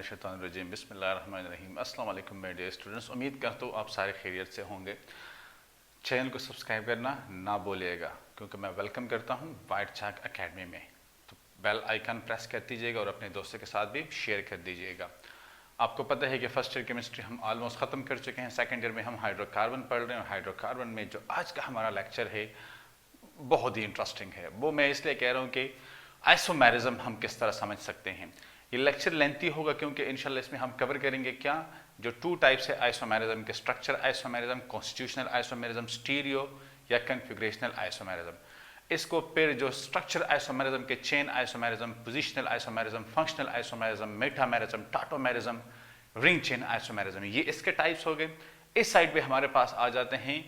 मिनश्शैतानिर्रजीम बिस्मिल्लाहिर्रहमानिर्रहीम। अस्सलाम वालेकुम माय डियर स्टूडेंट्स। उम्मीद करता हूँ आप सारे खैरियत से होंगे। चैनल को सब्सक्राइब करना ना भूलिएगा क्योंकि मैं वेलकम करता हूँ वाइट चाक एकेडमी में। तो बेल आइकन प्रेस कर दीजिएगा और अपने दोस्तों के साथ भी शेयर कर दीजिएगा। आपको पता है कि फर्स्ट ईयर केमिस्ट्री हम ऑलमोस्ट ख़त्म कर चुके हैं। सेकेंड ईयर में हम हाइड्रोकार्बन पढ़ रहे हैं। हाइड्रोकार्बन में जो आज का हमारा लेक्चर है बहुत ही इंटरेस्टिंग है। वो मैं इसलिए कह रहा हूँ कि आइसोमेरिज्म हम किस तरह समझ सकते हैं। ये लेक्चर लेंथी होगा क्योंकि इंशाल्लाह इसमें हम कवर करेंगे क्या जो टू टाइप्स है आइसोमेरिज्म के, structure isomerism, constitutional isomerism, stereo या कन्फिगरेशनल आइसोमेरिज्म। इसको फिर जो स्ट्रक्चर आइसोमेरिज्म के chain isomerism, positional isomerism, functional isomerism, metamerism, tautomerism, ring chain isomerism, ये इसके टाइप्स हो गए। इस साइड पे हमारे पास आ जाते हैं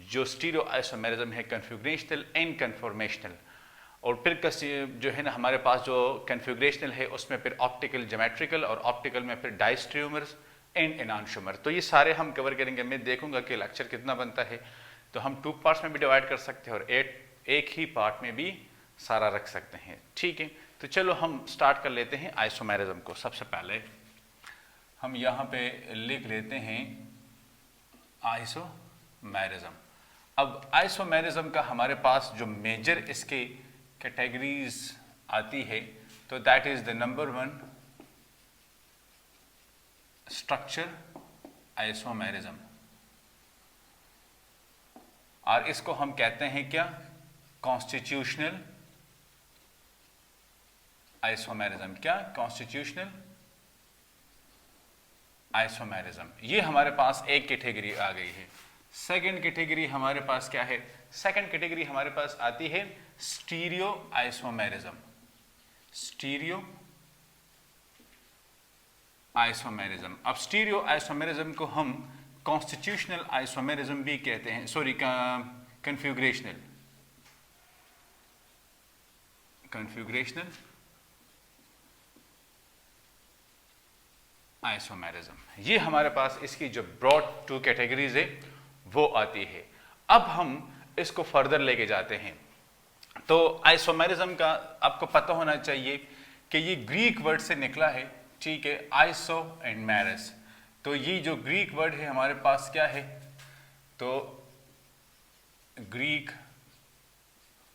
जो स्टीरियो आइसोमेरिज्म है, कन्फिगरेशनल एंड कन्फॉर्मेशनल। और फिर जो है ना हमारे पास जो कन्फिगरेशनल है उसमें फिर ऑप्टिकल, ज्योमेट्रिकल, और ऑप्टिकल में फिर डायस्ट्रियोमर्स एंड एनानशोमर। तो ये सारे हम कवर करेंगे। मैं देखूंगा कि लेक्चर कितना बनता है, तो हम 2 पार्ट्स में भी डिवाइड कर सकते हैं और एक ही पार्ट में भी सारा रख सकते हैं। ठीक है, तो चलो हम स्टार्ट कर लेते हैं आइसोमेरिज्म को। सबसे पहले हम यहाँ पे लिख लेते हैं आइसोमेरिज्म। अब आइसोमेरिज्म का हमारे पास जो मेजर इसके कैटेगरीज आती है तो that is the number 1 structure isomerism, और इसको हम कहते हैं क्या, कॉन्स्टिट्यूशनल आइसोमेरिज्म। क्या, कॉन्स्टिट्यूशनल आइसोमेरिज्म। ये हमारे पास एक कैटेगरी आ गई है। सेकंड कैटेगरी हमारे पास क्या है, सेकंड कैटेगरी हमारे पास आती है स्टीरियो आइसोमेरिज्म। Stereo isomerism. अब स्टीरियो आइसोमेरिज्म को हम कॉन्स्टिट्यूशनल आइसोमेरिज्म भी कहते हैं, सॉरी कन्फिगरेशनल आइसोमेरिज्म। ये हमारे पास इसकी जो ब्रॉड 2 कैटेगरीज है वो आती है। अब हम इसको फर्दर लेके जाते हैं। तो आइसोमेरिज्म का आपको पता होना चाहिए कि ये ग्रीक वर्ड से निकला है। ठीक है, आइसो एंड मैरस। तो ये जो ग्रीक वर्ड है हमारे पास क्या है, तो ग्रीक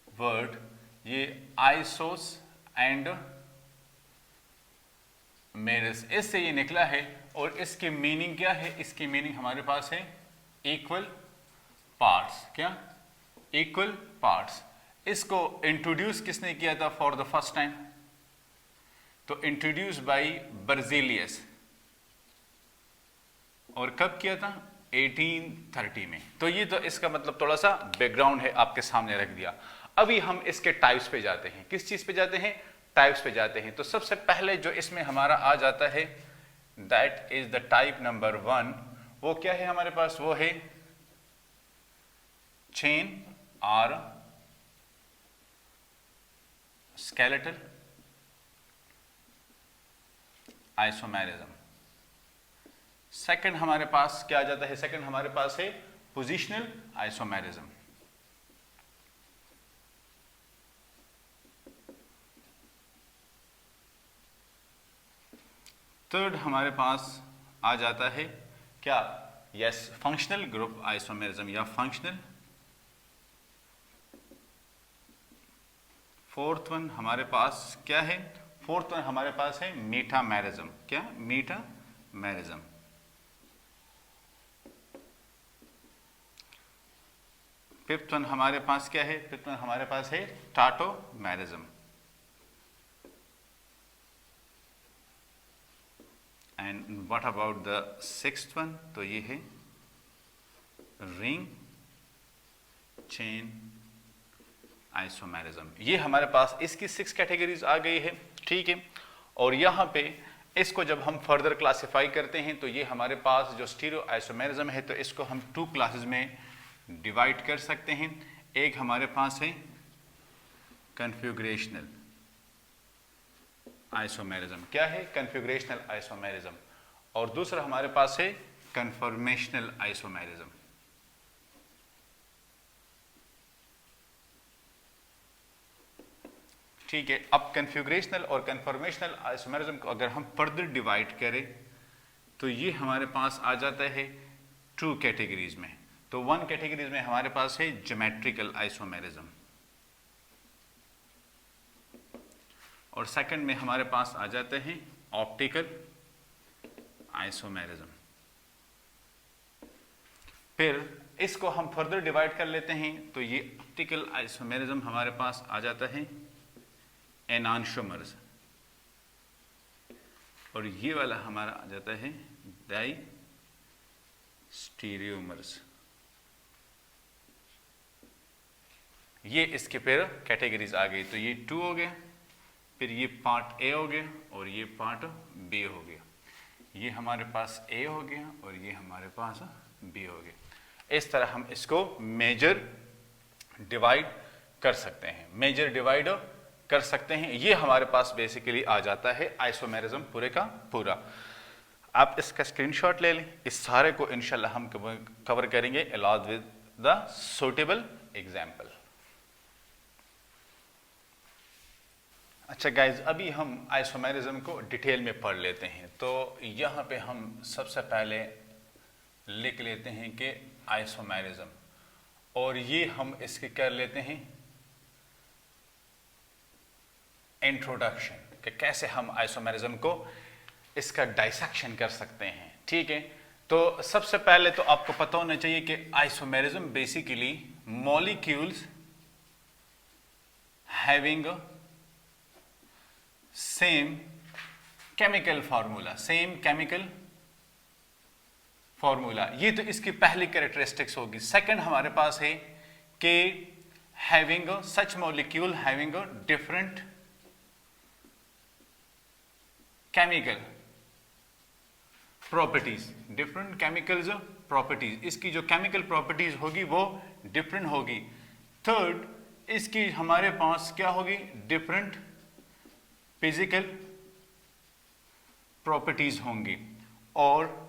वर्ड ये आइसोस एंड मेरस, इससे ये निकला है। और इसकी मीनिंग क्या है, इसकी मीनिंग हमारे पास है इक्वल पार्ट्स। क्या, इक्वल पार्ट्स। इसको इंट्रोड्यूस किसने किया था फॉर द फर्स्ट टाइम, तो इंट्रोड्यूस बाय बर्जेलियस। और कब किया था, 1830 में। तो ये तो इसका मतलब थोड़ा सा बैकग्राउंड है, आपके सामने रख दिया। अभी हम इसके टाइप्स पे जाते हैं। किस चीज पे जाते हैं, टाइप्स पे जाते हैं। तो सबसे पहले जो इसमें हमारा आ जाता है that is the type number 1। वो क्या है हमारे पास, वो है चेन और स्केलेटल आइसोमेरिज्म। सेकंड हमारे पास क्या आ जाता है, सेकंड हमारे पास है पोजिशनल आइसोमेरिज्म। थर्ड हमारे पास आ जाता है क्या, यस, फंक्शनल ग्रुप आइसोमेरिज्म या फंक्शनल। फोर्थ वन हमारे पास क्या है, फोर्थ वन हमारे पास है मेटामेरिज्म। क्या, मेटामेरिज्म। फिफ्थ वन हमारे पास क्या है, फिफ्थ वन हमारे पास है tautomerism. And what about the sixth one, तो ये है रिंग चेन आइसोमेरिज्म। ये हमारे पास इसकी 6 कैटेगरीज आ गई है। ठीक है, और यहाँ पे इसको जब हम फर्दर क्लासिफाई करते हैं तो ये हमारे पास जो स्टीरियो आइसोमेरिज्म है तो इसको हम 2 क्लासेस में डिवाइड कर सकते हैं। एक हमारे पास है कन्फिगरेशनल आइसोमेरिज्म। क्या है, कन्फिगरेशनल आइसोमेरिज्म। और दूसरा हमारे पास है कन्फॉर्मेशनल आइसोमेरिज्म। ठीक है, अब कन्फिग्रेशनल और कन्फॉर्मेशनल आइसोमेरिज्म को अगर हम फर्दर डिवाइड करें तो ये हमारे पास आ जाता है 2 कैटेगरीज में। तो 1 कैटेगरीज में हमारे पास है ज्योमेट्रिकल आइसोमेरिज्म और सेकंड में हमारे पास आ जाते हैं ऑप्टिकल आइसोमेरिज्म। फिर इसको हम फर्दर डिवाइड कर लेते हैं तो ये ऑप्टिकल आइसोमेरिज्म हमारे पास आ जाता है एनांशोमर्स और ये वाला हमारा आ जाता है डाइस्टीरियोमर्स। ये इसके फिर कैटेगरीज आ गई। तो ये 2 हो गया, फिर ये पार्ट ए हो गया और ये पार्ट बी हो गया। ये हमारे पास ए हो गया और ये हमारे पास बी हो गया। इस तरह हम इसको मेजर डिवाइड कर सकते हैं, मेजर डिवाइड कर सकते हैं। ये हमारे पास बेसिकली आ जाता है आइसोमेरिज्म पूरे का पूरा। आप इसका स्क्रीनशॉट ले लें, इस सारे को इंशाल्लाह हम कवर करेंगे along with the suitable example. अच्छा गाइज, अभी हम आइसोमेरिज्म को डिटेल में पढ़ लेते हैं। तो यहाँ पे हम सबसे पहले लिख लेते हैं कि आइसोमेरिज्म, और ये हम इसके कर लेते हैं इंट्रोडक्शन कि कैसे हम आइसोमेरिज्म को इसका डाइसेक्शन कर सकते हैं। ठीक है, तो सबसे पहले तो आपको पता होना चाहिए कि isomerism basically molecules having same chemical formula, same chemical formula, ये तो इसकी पहली कैरेक्टरिस्टिक्स होगी। सेकंड हमारे पास है कि having such molecule having different chemical properties, different chemicals properties, इसकी जो केमिकल प्रॉपर्टीज होगी वो डिफरेंट होगी। थर्ड, इसकी हमारे पास क्या होगी, डिफरेंट फिजिकल प्रॉपर्टीज होंगी और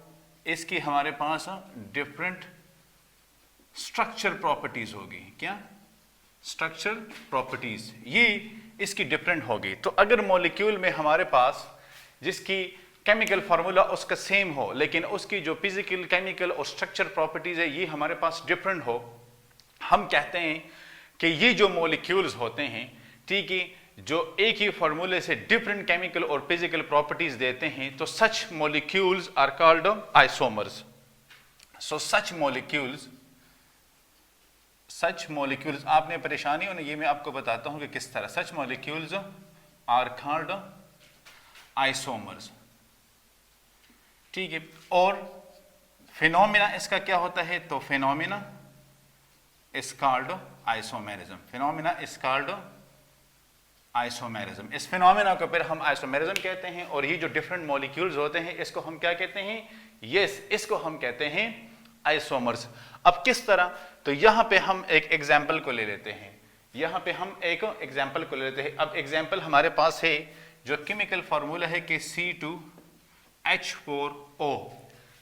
इसकी हमारे पास डिफरेंट स्ट्रक्चर प्रॉपर्टीज होगी। क्या स्ट्रक्चर प्रॉपर्टीज, ये इसकी डिफरेंट होगी। तो अगर मॉलिक्यूल में हमारे पास जिसकी केमिकल फार्मूला उसका सेम हो लेकिन उसकी जो फिजिकल, केमिकल और स्ट्रक्चर प्रॉपर्टीज है ये हमारे पास डिफरेंट हो, हम कहते हैं कि ये जो मॉलिक्यूल्स होते हैं, ठीक है, जो एक ही फार्मूले से डिफरेंट केमिकल और फिजिकल प्रॉपर्टीज देते हैं, तो such molecules are called isomers. So such molecules आपने परेशानी हो ना, ये मैं आपको बताता हूं कि किस तरह। सच मॉलिक्यूल्स आर कॉल्ड आइसोमर्स, ठीक है। और फिनोमिना इसका क्या होता है, तो phenomena is called isomerism, phenomena is called isomerism. इस फिनोमिना को फिर हम आइसोमेरिज्म कहते हैं। और ये जो डिफरेंट मॉलिक्यूल्स होते हैं इसको हम क्या कहते हैं, यस, इसको हम कहते हैं आइसोमर्स। अब किस तरह, तो यहां पे हम एक एग्जांपल को ले लेते हैं, यहां पे हम एक एग्जांपल को ले लेते हैं। अब एग्जांपल हमारे पास है जो केमिकल फार्मूला है कि C2H4O,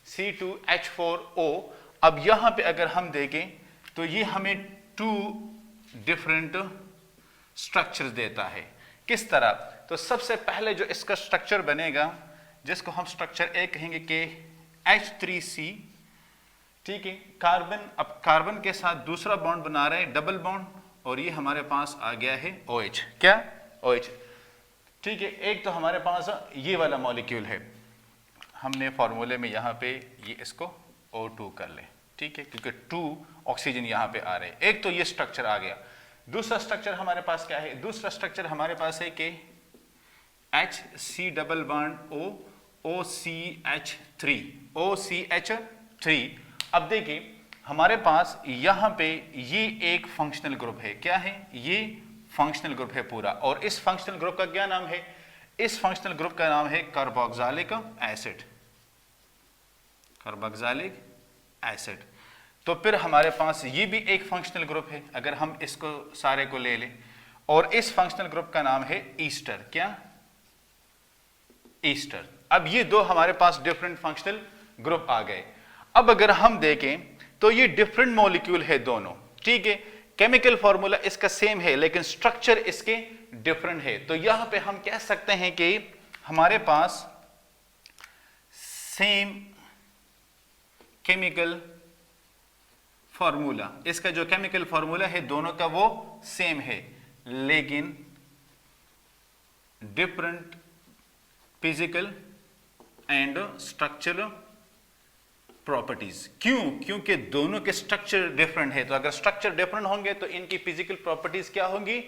C2H4O। अब यहां पे अगर हम देखें तो ये हमें 2 डिफरेंट स्ट्रक्चर्स देता है। किस तरह, तो सबसे पहले जो इसका स्ट्रक्चर बनेगा, जिसको हम स्ट्रक्चर ए कहेंगे कि H3C, ठीक है, कार्बन, अब कार्बन के साथ दूसरा बॉन्ड बना रहे हैं, डबल बॉन्ड, और ये हमारे पास आ गया है OH, क्या OH, ठीक है। एक तो हमारे पास ये वाला मॉलिक्यूल है, हमने फॉर्मूले में यहाँ पे ये इसको O2 कर ले, ठीक है, क्योंकि 2 ऑक्सीजन यहाँ पे आ रहे हैं। एक तो ये स्ट्रक्चर आ गया। दूसरा स्ट्रक्चर हमारे पास क्या है, दूसरा स्ट्रक्चर हमारे पास है कि HC double bond O, OCH3, OCH3। अब देखिए हमारे पास यहाँ पे ये एक फंक्शनल ग्रुप है, क्या है, ये फंक्शनल ग्रुप है पूरा। और इस फंक्शनल ग्रुप का क्या नाम है, इस फंक्शनल ग्रुप का नाम है कार्बोक्सिलिक एसिड, कार्बोक्सिलिक एसिड। तो फिर हमारे पास ये भी एक फंक्शनल ग्रुप है, अगर हम इसको सारे को ले लें, और इस फंक्शनल ग्रुप का नाम है ईस्टर, क्या ईस्टर। अब ये दो हमारे पास डिफरेंट फंक्शनल ग्रुप आ गए। अब अगर हम देखें तो ये डिफरेंट मॉलिक्यूल है दोनों, ठीक है, केमिकल फॉर्मूला इसका सेम है लेकिन स्ट्रक्चर इसके डिफरेंट है, तो यहां पे हम कह सकते हैं कि हमारे पास सेम केमिकल फॉर्मूला, इसका जो केमिकल फॉर्मूला है दोनों का वो सेम है लेकिन different physical and structural properties. क्यों? क्योंकि दोनों के स्ट्रक्चर डिफरेंट है, तो अगर स्ट्रक्चर डिफरेंट होंगे तो इनकी फिजिकल प्रॉपर्टीज क्या होंगी?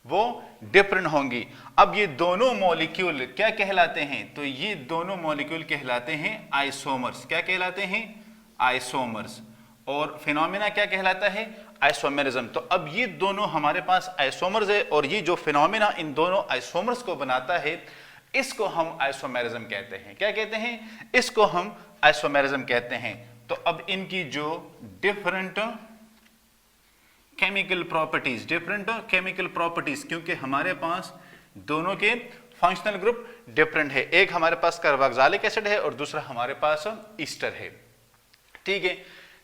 वो डिफरेंट होंगी। अब ये दोनों मॉलिक्यूल क्या कहलाते हैं? तो ये दोनों मॉलिक्यूल कहलाते हैं आइसोमर्स। क्या कहलाते हैं? आइसोमर्स। और फिनोमेना क्या कहलाता है? आइसोमेरिज्म। तो अब ये दोनों हमारे पास आइसोमर्स है और ये जो फिनोमेना इन दोनों आइसोमर्स को बनाता है इसको हम आइसोमेरिज्म कहते हैं। क्या कहते हैं? इसको हम आइसोमेरिज्म कहते हैं। तो अब इनकी जो different chemical properties, different chemical properties, क्योंकि हमारे पास दोनों के फंक्शनल ग्रुप डिफरेंट है, एक हमारे पास कार्बोक्सिलिक एसिड है और दूसरा हमारे पास ईस्टर है। ठीक है,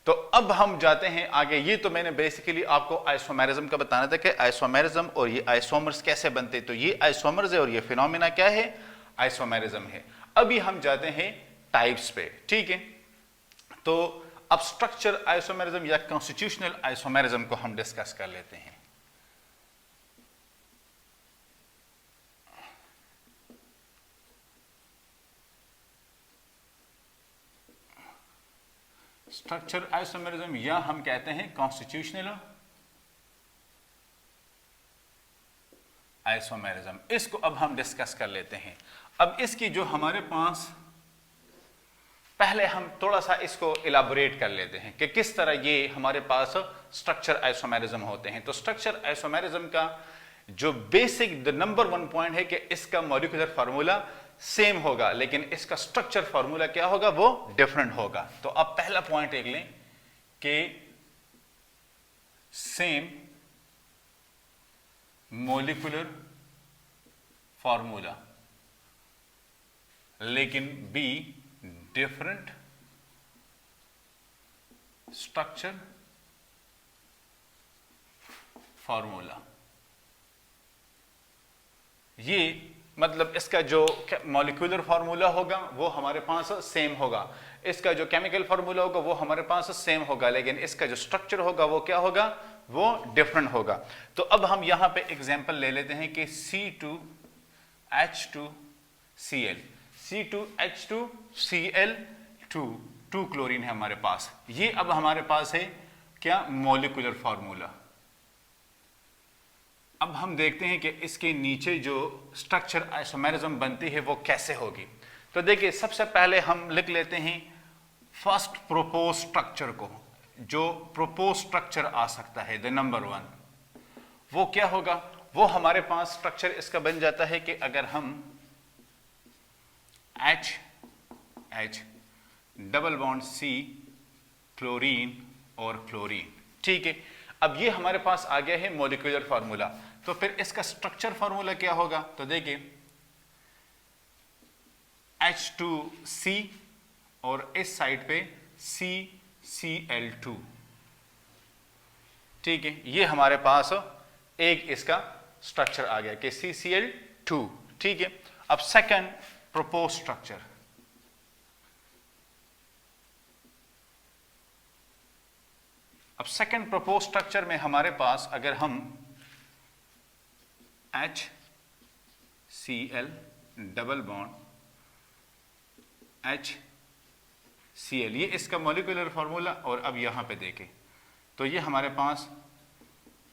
तो अब हम जाते हैं आगे। ये तो मैंने बेसिकली आपको आइसोमेरिज्म का बताना था कि आइसोमेरिज्म और ये आइसोमर्स कैसे बनते हैं। तो ये आइसोमर्स है और ये फिनोमेना क्या है? आइसोमेरिज्म है। अभी हम जाते हैं टाइप्स पे। ठीक है, तो अब स्ट्रक्चर आइसोमेरिज्म या कॉन्स्टिट्यूशनल आइसोमेरिज्म को हम डिस्कस कर लेते हैं। स्ट्रक्चर आइसोमेरिज्म या हम कहते हैं कॉन्स्टिट्यूशनल आइसोमेरिज्म, इसको अब हम डिस्कस कर लेते हैं। अब इसकी जो हमारे पास, पहले हम थोड़ा सा इसको इलाबोरेट कर लेते हैं कि किस तरह ये हमारे पास स्ट्रक्चर आइसोमेरिज्म होते हैं। तो स्ट्रक्चर आइसोमेरिज्म का जो basic the number one point है कि इसका मॉलिक्यूलर फार्मूला सेम होगा लेकिन इसका स्ट्रक्चर फार्मूला क्या होगा? वो डिफरेंट होगा। तो अब पहला पॉइंट देख लें कि सेम मॉलिक्यूलर फार्मूला लेकिन बी डिफरेंट स्ट्रक्चर फार्मूला। ये मतलब इसका जो मॉलिक्यूलर फार्मूला होगा वो हमारे पास सेम होगा, इसका जो केमिकल फार्मूला होगा वो हमारे पास सेम होगा, लेकिन इसका जो स्ट्रक्चर होगा वो क्या होगा? वो डिफरेंट होगा। तो अब हम यहां पे एग्जांपल ले लेते हैं कि C2H2Cl, C2H2Cl2, 2 क्लोरीन है हमारे पास। ये अब हमारे पास है क्या? Molecular formula. अब हम देखते हैं कि इसके नीचे जो स्ट्रक्चर आइसोमेरिज्म बनती है वो कैसे होगी। तो देखिए, सबसे पहले हम लिख लेते हैं फर्स्ट प्रोपोज स्ट्रक्चर को। जो प्रोपोज स्ट्रक्चर आ सकता है द नंबर वन, वो क्या होगा? वो हमारे पास स्ट्रक्चर इसका बन जाता है कि अगर हम H double bond C chlorine और क्लोरीन। ठीक है, अब ये हमारे पास आ गया है मॉलिक्यूलर फार्मूला। तो फिर इसका स्ट्रक्चर फार्मूला क्या होगा? तो देखिए H2C और इस साइड पे CCl2। ठीक है, ये हमारे पास एक इसका स्ट्रक्चर आ गया कि CCl2। ठीक है, अब सेकंड प्रोपोज स्ट्रक्चर, अब सेकंड प्रोपोज स्ट्रक्चर में हमारे पास अगर हम HCl डबल बॉन्ड HCl, ये इसका मॉलिक्यूलर फार्मूला, और अब यहां पे देखें तो ये हमारे पास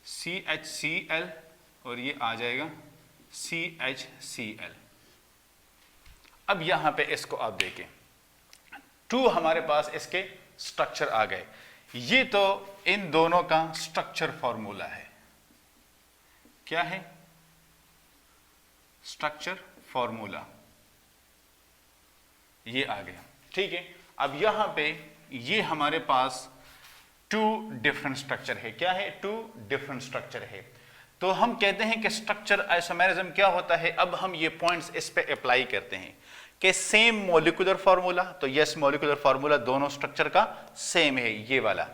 CHCl और ये आ जाएगा CHCl। अब यहां पे इसको आप देखें, 2 हमारे पास इसके स्ट्रक्चर आ गए। ये तो इन दोनों का स्ट्रक्चर फार्मूला है। क्या है? स्ट्रक्चर फार्मूला ये आ गया। ठीक है, अब यहां पे ये हमारे पास 2 डिफरेंट स्ट्रक्चर है। क्या है? 2 डिफरेंट स्ट्रक्चर है। तो हम कहते हैं कि स्ट्रक्चर आइसोमेरिज्म क्या होता है। अब हम ये पॉइंट्स इस पे अप्लाई करते हैं कि सेम मॉलिक्यूलर फार्मूला, तो यस मॉलिक्यूलर फार्मूला दोनों स्ट्रक्चर का सेम है ये वाला,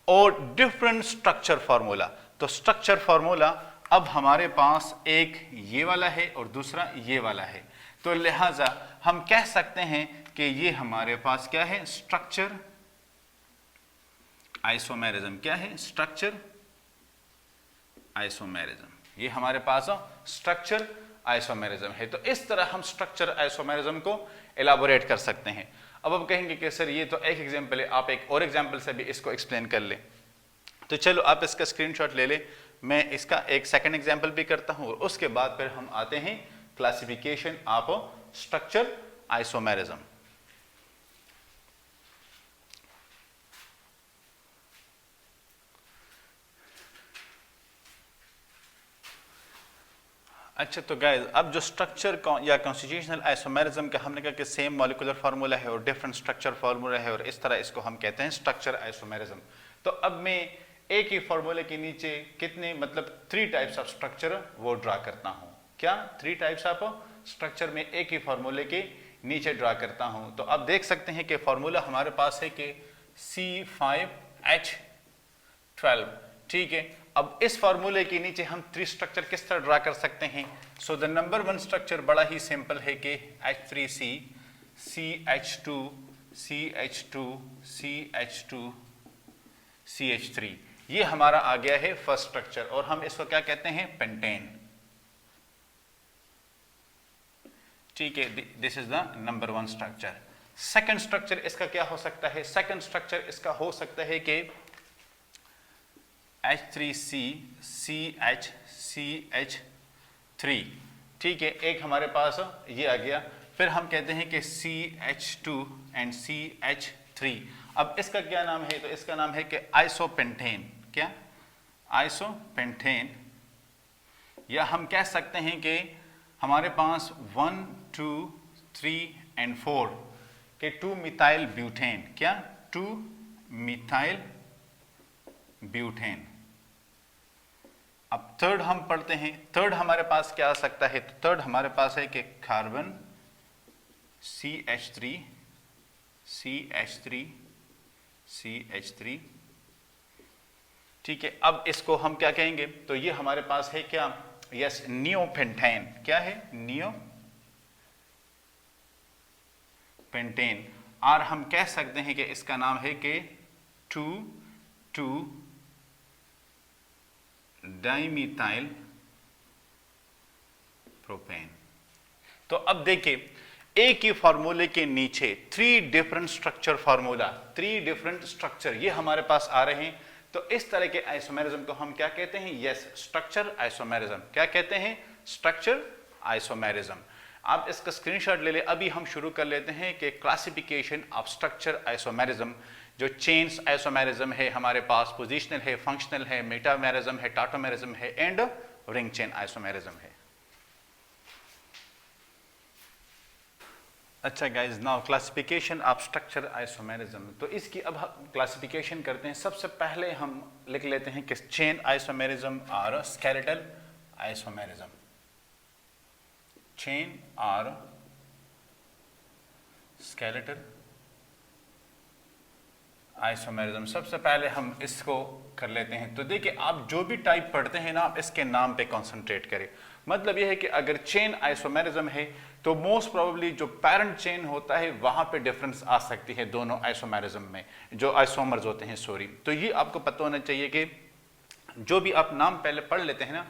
और डिफरेंट स्ट्रक्चर फार्मूला। तो स्ट्रक्चर फॉर्मूला अब हमारे पास एक ये वाला है और दूसरा ये वाला है, तो लिहाजा हम कह सकते हैं कि ये हमारे पास क्या है, स्ट्रक्चर आइसोमेरिज्म। क्या है, स्ट्रक्चर आइसोमेरिज्म, ये हमारे पास स्ट्रक्चर आइसोमेरिज्म है। तो इस तरह हम स्ट्रक्चर आइसोमेरिज्म को एलाबोरेट कर सकते हैं। अब कहेंगे कि सर ये तो एक एग्जांपल है, आप एक और एग्जांपल से भी इसको एक्सप्लेन कर लें। तो चलो आप इसका स्क्रीनशॉट ले लें, मैं इसका एक सेकंड एग्जांपल भी करता हूं और उसके बाद फिर हम आते हैं क्लासिफिकेशन ऑफ स्ट्रक्चर आइसोमेरिज्म। अच्छा, तो गाइस अब जो स्ट्रक्चर या कॉन्स्टिट्यूशनल आइसोमेरिज्म का हमने कहा कि सेम मॉलिक्यूलर फार्मूला है और डिफरेंट स्ट्रक्चर फार्मूला है और इस तरह इसको हम कहते हैं स्ट्रक्चर आइसोमेरिज्म। तो अब मैं एक ही फार्मूले के नीचे कितने मतलब 3 टाइप्स ऑफ स्ट्रक्चर वो ड्रा करता हूं। क्या 3 टाइप्स ऑफ स्ट्रक्चर में एक ही फार्मूले के नीचे ड्रा करता हूं। तो आप देख सकते हैं कि फार्मूला हमारे पास है कि C5H12, ठीक है। अब इस फार्मूले के नीचे हम 3 स्ट्रक्चर किस तरह ड्रा कर सकते हैं। सो द नंबर 1 स्ट्रक्चर बड़ा ही सिंपल है कि H3C, CH2, CH2, CH2, CH3, ये हमारा आ गया है फर्स्ट स्ट्रक्चर और हम इसको क्या कहते हैं, पेंटेन, ठीक है। This is the number 1 structure. Second structure इसका क्या हो सकता है, सेकंड स्ट्रक्चर इसका हो सकता है कि H3C, CH, CH3, ठीक है। एक हमारे पास ये आ गया, फिर हम कहते हैं कि CH2 एंड CH3। अब इसका क्या नाम है, तो इसका नाम है कि आइसोपेंटेन। क्या, आइसोपेंटेन। या हम कह सकते हैं कि हमारे पास 1, 2, 3 एंड 4 के 2 मिथाइल ब्यूटेन। क्या, 2 मिथाइल ब्यूटेन। अब थर्ड हम पढ़ते हैं, थर्ड हमारे पास क्या आ सकता है, तो थर्ड हमारे पास है कि कार्बन CH3, CH3, CH3, ठीक है। अब इसको हम क्या कहेंगे, तो ये हमारे पास है क्या, यस, नियोपेंटेन। क्या है, नियोपेंटेन। और हम कह सकते हैं कि इसका नाम है कि 2,2 डाइमिथाइल प्रोपेन। तो अब देखिए, एक ही फार्मूले के नीचे 3 different structure formula, 3 different structure ये हमारे पास आ रहे हैं। तो इस तरह के आइसोमेरिज्म को हम क्या कहते हैं, यस, स्ट्रक्चर आइसोमेरिज्म। क्या कहते हैं, स्ट्रक्चर आइसोमेरिज्म। आप इसका स्क्रीनशॉट ले ले। अभी हम शुरू कर लेते हैं कि क्लासिफिकेशन ऑफ स्ट्रक्चर आइसोमेरिज्म। जो चेन्स आइसोमेरिज्म है हमारे पास, पोजिशनल है, फंक्शनल है, मेटामेरिज्म है, टाटोमेरिज्म है एंड रिंग चेन आइसोमेरिज्म है। अच्छा guys, now classification of structure isomerism. तो इसकी अब हम क्लासिफिकेशन करते हैं। सबसे पहले हम लिख लेते हैं कि चेन आइसोमेरिज्म और स्केलेटल आइसोमेरिज्म। चेन और स्केलेटल आइसोमेरिज्म, सबसे पहले हम इसको कर लेते हैं। तो देखिए, आप जो भी टाइप पढ़ते हैं ना, आप इसके नाम पे कंसंट्रेट करें। मतलब यह है कि अगर चेन आइसोमेरिज्म है तो मोस्ट प्रोबेबली जो पैरेंट चेन होता है वहां पे डिफरेंस आ सकती है दोनों आइसोमेरिज्म में, जो आइसोमर्स होते हैं, सॉरी। तो ये आपको पता होना चाहिए कि जो भी आप नाम पहले पढ़ लेते हैं ना,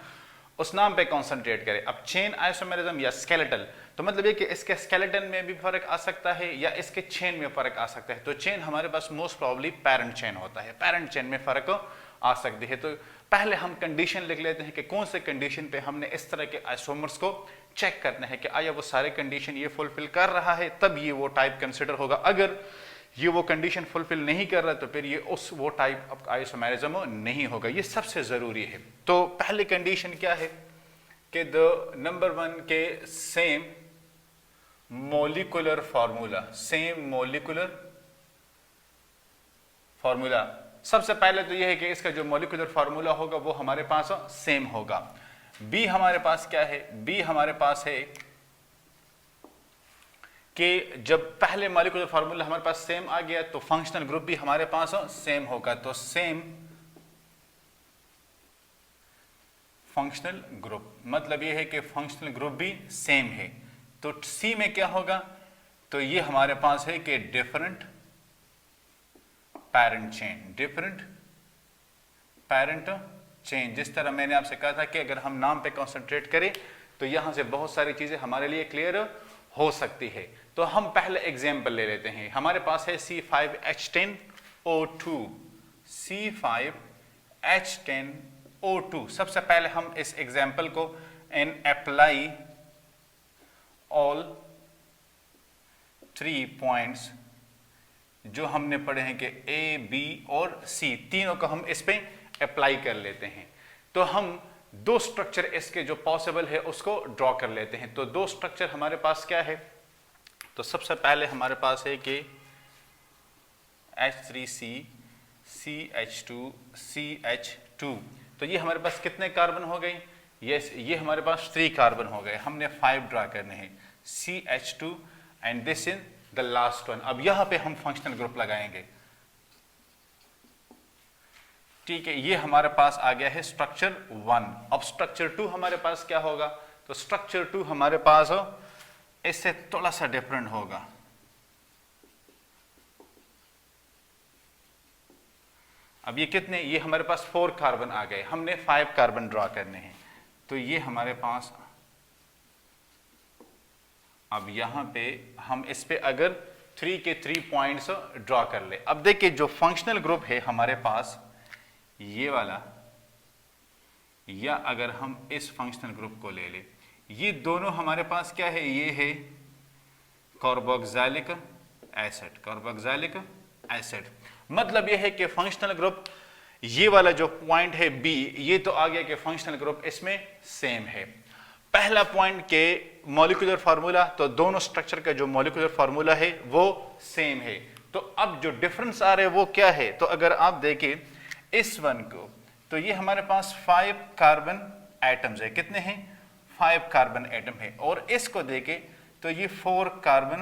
उस नाम पे कंसंट्रेट करें। अब चेन आइसोमेरिज्म या स्केलेटल, तो मतलब ये कि इसके स्केलेटन में भी फर्क आ सकता है या इसके चेन में फर्क आ सकता है। तो चेन हमारे पास मोस्ट प्रोबेबली पैरेंट चेन होता है, पैरेंट चेन में फर्क आ सकती है। तो पहले हम कंडीशन लिख लेते हैं कि कौन से कंडीशन पे हमने इस तरह के आइसोमर्स को चेक करना है कि आया वो सारे कंडीशन ये फुलफिल कर रहा है, तब ये वो टाइप कंसिडर होगा। अगर ये वो कंडीशन फुलफिल नहीं कर रहा तो फिर ये उस वो टाइप ऑफ आइसोमेरिज्म नहीं होगा। ये सबसे जरूरी है। तो पहली कंडीशन क्या है कि द नंबर 1 के same molecular formula, same molecular formula. सबसे पहले तो यह है कि इसका जो मोलिकुलर फार्मूला होगा वो हमारे पास सेम होगा। बी हमारे पास क्या है, बी हमारे पास है कि जब पहले मॉलिक्यूलर फार्मूला हमारे पास सेम आ गया तो फंक्शनल ग्रुप भी हमारे पास सेम होगा। तो सेम फंक्शनल ग्रुप, मतलब ये है कि फंक्शनल ग्रुप भी सेम है। तो सी में क्या होगा, तो ये हमारे पास है कि different parent chain, different parent chain. जिस तरह मैंने आपसे कहा था कि अगर हम नाम पे कंसंट्रेट करें तो यहां से बहुत सारी चीजें हमारे लिए क्लियर हो सकती है। तो हम पहले एग्जांपल ले लेते हैं। हमारे पास है C5H10O2, C5H10O2। सबसे पहले हम इस एग्जांपल को एंड अप्लाई ऑल 3 पॉइंट्स जो हमने पढ़े हैं कि A, B और C, तीनों को हम इस पे अप्लाई कर लेते हैं। तो हम दो स्ट्रक्चर इसके जो पॉसिबल है उसको ड्रॉ कर लेते हैं। तो दो स्ट्रक्चर हमारे पास क्या है, तो सबसे पहले हमारे पास है कि H3C CH2 CH2। तो ये हमारे पास कितने कार्बन हो गए, ये हमारे पास 3 कार्बन हो गए। हमने 5 ड्रा करने हैं, CH2 and this is the last one. अब यहां पे हम फंक्शनल ग्रुप लगाएंगे, ठीक है। ये हमारे पास आ गया है स्ट्रक्चर 1। अब स्ट्रक्चर 2 हमारे पास क्या होगा, तो स्ट्रक्चर 2 हमारे पास इससे थोड़ा सा डिफरेंट होगा। अब ये कितने, ये हमारे पास 4 कार्बन आ गए, हमने 5 कार्बन ड्रॉ करने हैं। तो ये हमारे पास, अब यहां पे हम इस पे अगर 3 के 3 पॉइंट्स ड्रॉ कर ले। अब देखिए जो फंक्शनल ग्रुप है हमारे पास ये वाला, या अगर हम इस फंक्शनल ग्रुप को ले ले, ये दोनों हमारे पास क्या है, ये है कार्बोक्सिलिक एसिड, कार्बोक्सिलिक एसिड। मतलब ये है कि फंक्शनल ग्रुप ये वाला जो पॉइंट है बी, ये तो आ गया कि फंक्शनल ग्रुप इसमें सेम है। पहला पॉइंट के मॉलिक्यूलर फार्मूला, तो दोनों स्ट्रक्चर का जो मॉलिक्यूलर फार्मूला है वो सेम है। तो अब जो डिफरेंस आ रहे हैं वो क्या है, तो अगर आप देखें इस वन को, तो ये हमारे पास 5 कार्बन एटम्स है। कितने हैं, 5 कार्बन एटम है। और इसको देखें तो ये 4 कार्बन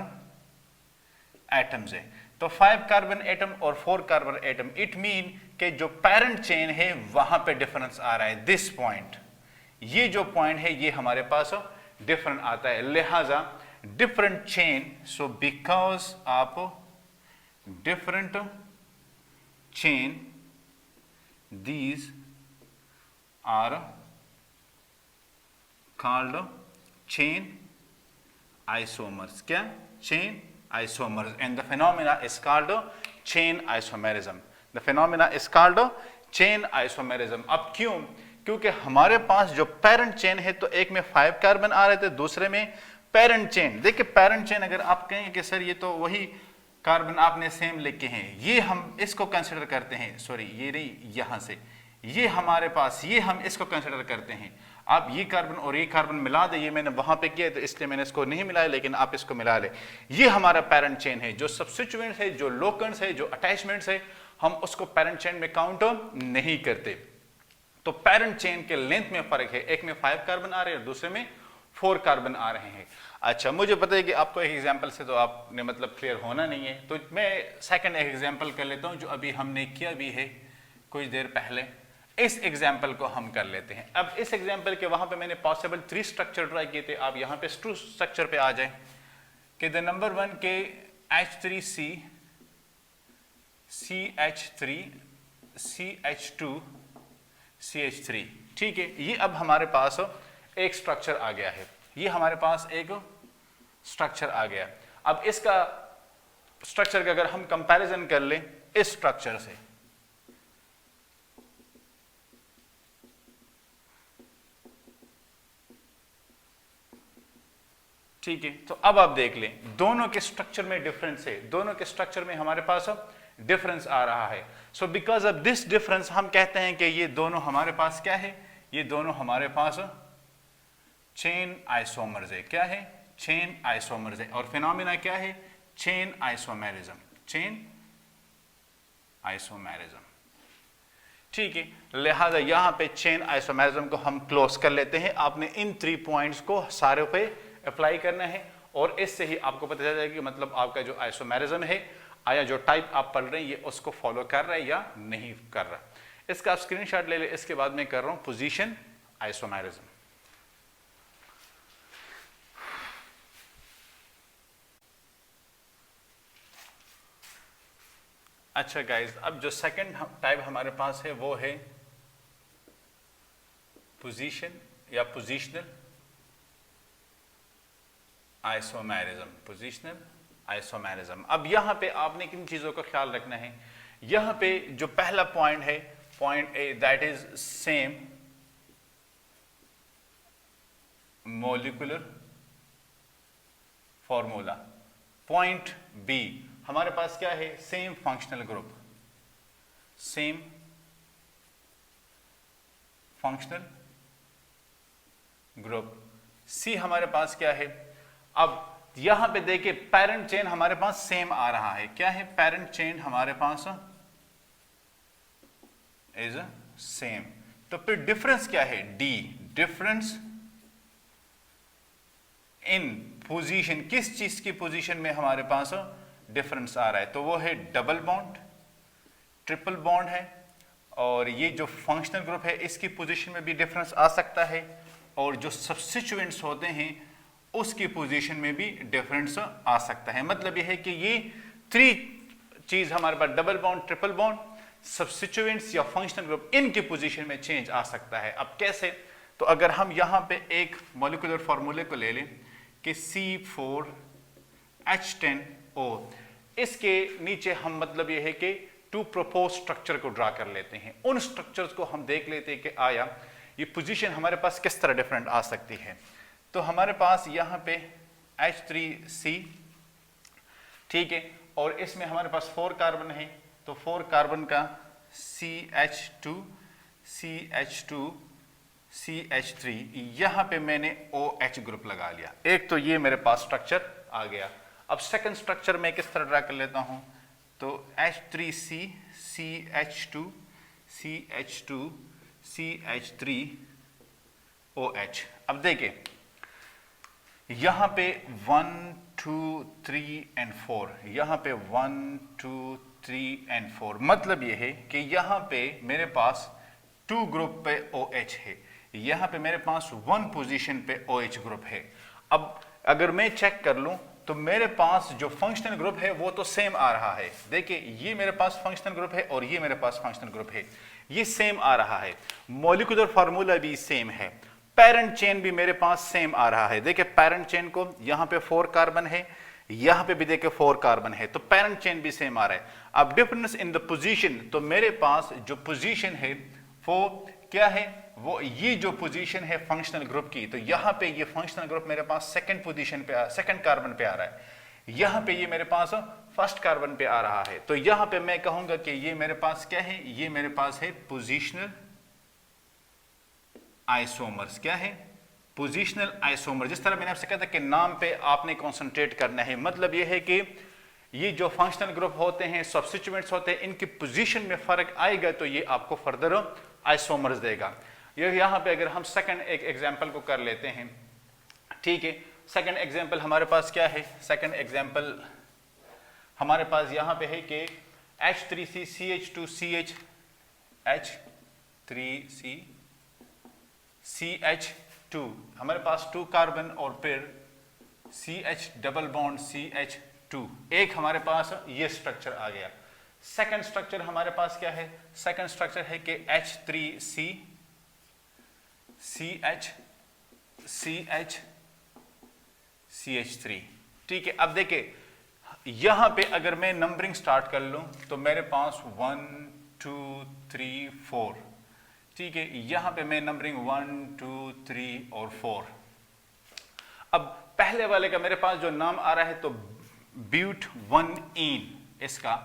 एटम्स है। तो 5 कार्बन एटम और 4 कार्बन एटम, इट मीन कि जो पेरेंट चेन है वहां पे डिफरेंस आ रहा है। दिस पॉइंट, ये जो पॉइंट है ये हमारे पास डिफरेंट आता है, लिहाजा different chain. So because of different chain these are called chain isomers, क्या, chain isomers, and the phenomena is called chain isomerism. The phenomena is called chain isomerism. अब क्यों, क्योंकि हमारे पास जो पेरेंट चेन है तो एक में 5 कार्बन आ रहे थे, दूसरे में पेरेंट चेन। देखिए पेरेंट चेन अगर आप कहेंगे कि सर ये तो वही कार्बन आपने सेम लिखे हैं, ये हम इसको कंसिडर करते हैं, सॉरी ये नहीं, यहां से ये हमारे पास, ये हम इसको कंसिडर करते हैं। आप ये कार्बन और ये कार्बन मिला दे, ये मैंने वहां पे किया तो इसलिए मैंने इसको नहीं मिलाया, लेकिन आप इसको मिला ले। ये हमारा पेरेंट चेन है। जो सब्स्टिट्यूएंट्स है, जो लोकेंट्स है, जो अटैचमेंट्स है, हम उसको पेरेंट चेन में काउंट नहीं करते। तो पेरेंट चेन के लेंथ में फर्क है, एक में 5 कार्बन आ रहे हैं और दूसरे में 4 कार्बन आ रहे हैं। अच्छा, मुझे पता है कि आपको एक एग्जांपल से तो आपने मतलब क्लियर होना नहीं है, तो मैं सेकंड एक एग्जांपल कर लेता हूं जो अभी हमने किया भी है कुछ देर पहले। इस एग्जांपल को हम कर लेते हैं। अब इस एग्जांपल के वहां पे मैंने पॉसिबल 3 स्ट्रक्चर ट्राई किए थे, आप यहां पे 2 स्ट्रक्चर पे आ जाए कि द नंबर 1 के H3C CH3 CH2 CH3, ठीक है। ये अब हमारे पास एक स्ट्रक्चर आ गया है, ये हमारे पास एक स्ट्रक्चर आ गया। अब इसका स्ट्रक्चर का अगर हम कंपैरिजन कर लें इस स्ट्रक्चर से, ठीक है, तो अब आप देख लें दोनों के स्ट्रक्चर में डिफरेंस है, दोनों के स्ट्रक्चर में हमारे पास डिफरेंस आ रहा है। So because of this difference हम कहते हैं कि ये दोनों हमारे पास क्या है, ये दोनों हमारे पास चेन आइसोमर्स है। क्या है, चेन आइसोमर्स है। और फिनोमिना क्या है, चेन आइसोमेरिज्म, चेन आइसोमेरिज्म, ठीक है। लिहाजा यहां पे चेन आइसोमेरिज्म को हम क्लोज कर लेते हैं। आपने इन 3 पॉइंट्स को सारे पे अप्लाई करना है और इससे ही आपको पता चल जाएगा कि मतलब आपका जो आइसोमेरिज्म है, आया जो टाइप आप पढ़ रहे हैं ये उसको फॉलो कर रहा है या नहीं कर रहा। इसका आप स्क्रीनशॉट ले ले, इसके बाद मैं कर रहा हूं पोजीशन आइसोमेरिज्म। अच्छा गाइज, अब जो सेकंड टाइप हमारे पास है वो है पोजीशन या पोजीशनल आइसोमेरिज्म। Positional isomerism. अब यहां पे आपने किन चीजों का ख्याल रखना है, यहां पे जो पहला पॉइंट है, point A, that is same molecular formula. Point B हमारे पास क्या है, same functional group, same functional group. C हमारे पास क्या है, अब यहां पे देखिए पेरेंट चेन हमारे पास सेम आ रहा है। क्या है, पेरेंट चेन हमारे पास इज सेम। तो फिर डिफरेंस क्या है, डी, डिफरेंस इन पोजीशन, किस चीज की पोजीशन में हमारे पास डिफरेंस आ रहा है, तो वो है डबल बॉन्ड, ट्रिपल बॉन्ड है, और ये जो फंक्शनल ग्रुप है इसकी पोजीशन में भी डिफरेंस आ सकता है, और जो सब्स्टिट्यूएंट्स होते हैं उसकी पोजीशन में भी डिफरेंस आ सकता है। मतलब यह है कि ये थ्री चीज हमारे पास, double bond, triple bond, substituents या फंक्शनल ग्रुप, इनकी पोजीशन में चेंज आ सकता है। अब कैसे, तो अगर हम यहां पे एक मॉलिक्यूलर फॉर्मूले को ले लें कि C4H10O, इसके नीचे हम मतलब यह है कि टू प्रपोज स्ट्रक्चर को ड्रा कर लेते हैं। उन स्ट्रक्चर्स को हम देख लेते हैं कि आया ये पोजीशन हमारे पास किस तरह डिफरेंट आ सकती है। तो हमारे पास यहाँ पे H3C, ठीक है, और इसमें हमारे पास 4 कार्बन है, तो 4 कार्बन का CH2, CH2, CH3, यहाँ पे मैंने OH ग्रुप लगा लिया। एक तो ये मेरे पास स्ट्रक्चर आ गया। अब सेकंड स्ट्रक्चर मैं किस तरह ड्रा कर लेता हूँ, तो H3C, CH2, CH2, CH3, OH। अब देखिए यहां पे 1 2 3 एंड 4, यहां पे 1 2 3 एंड 4, मतलब यह है कि यहां पे मेरे पास 2 ग्रुप पे OH है, यहां पे मेरे पास 1 पोजीशन पे OH ग्रुप है। अब अगर मैं चेक कर लूं तो मेरे पास जो फंक्शनल ग्रुप है वो तो सेम आ रहा है। देखिए ये मेरे पास फंक्शनल ग्रुप है और ये मेरे पास फंक्शनल ग्रुप है, ये सेम आ रहा है। मॉलिक्यूलर फार्मूला भी सेम है, पेरेंट चेन भी मेरे पास सेम आ रहा है। देखिए पेरेंट चेन को यहां पे 4 कार्बन है, यहां पे भी देखिए 4 कार्बन है, तो पेरेंट चेन भी सेम आ रहा है। अब डिफरेंस इन द पोजीशन, तो मेरे पास जो पोजीशन है वो क्या है, वो ये जो पोजीशन है फंक्शनल ग्रुप की, तो यहां पे ये फंक्शनल ग्रुप मेरे पास सेकंड पोजीशन पे, सेकंड कार्बन पे आ रहा है, यहां पे ये मेरे पास फर्स्ट कार्बन पे आ रहा है। तो यहां पे मैं कहूंगा कि ये मेरे पास क्या है, ये मेरे पास है पोजीशनल आइसोमर्स। क्या है, पोजीशनल आइसोमर। जिस तरह मैंने आपसे कहा था कि नाम पे आपने कंसंट्रेट करना है, मतलब ये है कि ये जो फंक्शनल ग्रुप होते हैं, सब्स्टिट्यूएंट्स होते हैं, इनकी पोजीशन में फर्क आएगा तो ये आपको फर्दर आइसोमर्स देगा। ये यहां पे अगर हम सेकंड एक एग्जांपल को कर लेते हैं, ठीक है, सेकंड एग्जांपल हमारे पास क्या है, सेकंड एग्जांपल हमारे पास यहां पे है कि H3C CH2CH H3C CH2, हमारे पास 2 कार्बन और फिर CH डबल बॉन्ड CH2, एक हमारे पास ये स्ट्रक्चर आ गया। सेकंड स्ट्रक्चर हमारे पास क्या है, सेकंड स्ट्रक्चर है कि H3C CH CH CH3, ठीक है। अब देखिए यहां पे अगर मैं नंबरिंग स्टार्ट कर लूं तो मेरे पास 1 2 3 4, ठीक है, यहां पे मैं नंबरिंग 1 2 3 और 4। अब पहले वाले का मेरे पास जो नाम आ रहा है तो ब्यूट 1 इन, इसका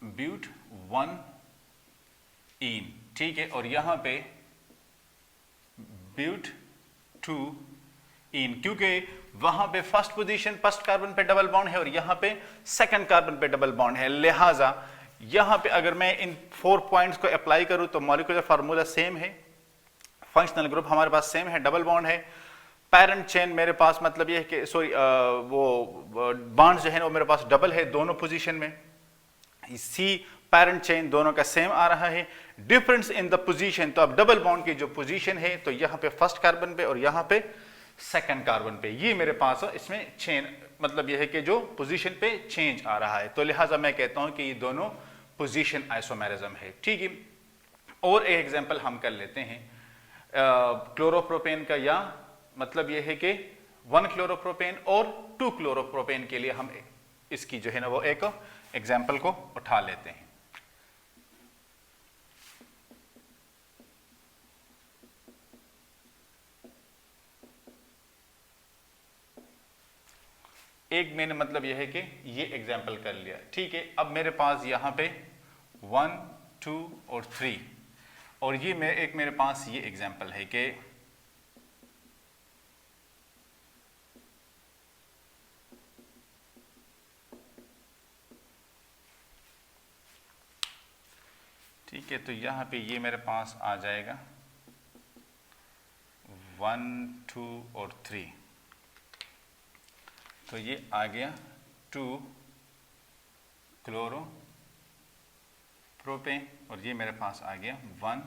ब्यूट 1 इन, ठीक है, और यहां पे ब्यूट 2 इन, क्योंकि वहां पे फर्स्ट पोजीशन फर्स्ट कार्बन पे डबल बॉन्ड है और यहां पे सेकंड कार्बन पे डबल बॉन्ड है, लिहाजा यहां पे अगर मैं इन 4 पॉइंट्स को अप्लाई करूं तो मॉलिक्यूलर फार्मूला सेम है, फंक्शनल ग्रुप हमारे पास सेम है, डबल बॉन्ड है, पेरेंट चेन मेरे पास मतलब ये है कि सॉरी वो बॉन्ड्स जो है वो मेरे पास डबल है दोनों पोजीशन में, सी पेरेंट चेन दोनों का सेम आ रहा है, डिफरेंस इन द पोजीशन, तो अब डबल बॉन्ड की जो पोजीशन है तो यहाँ पे फर्स्ट कार्बन पे और यहाँ पे सेकंड कार्बन पे, ये मेरे पास इसमें चेन, मतलब यह है कि जो पोजीशन पे चेंज आ रहा है, तो लिहाजा मैं कहता हूं कि ये दोनों पोजीशन आइसोमेरिज्म है। ठीक है, और एक एग्जांपल हम कर लेते हैं क्लोरोप्रोपेन का, या मतलब यह है कि 1 क्लोरोप्रोपेन और 2 क्लोरोप्रोपेन के लिए हम इसकी जो है ना वो एक एग्जांपल को उठा लेते हैं। एक मैंने मतलब यह है कि ये एग्जाम्पल कर लिया। ठीक है, अब मेरे पास यहाँ पे 1, 2 और 3, और ये मेरे पास ये एग्जाम्पल है कि ठीक है, तो यहाँ पे ये मेरे पास आ जाएगा 1, 2 और 3, तो ये आ गया 2 क्लोरोप्रोपेन और ये मेरे पास आ गया 1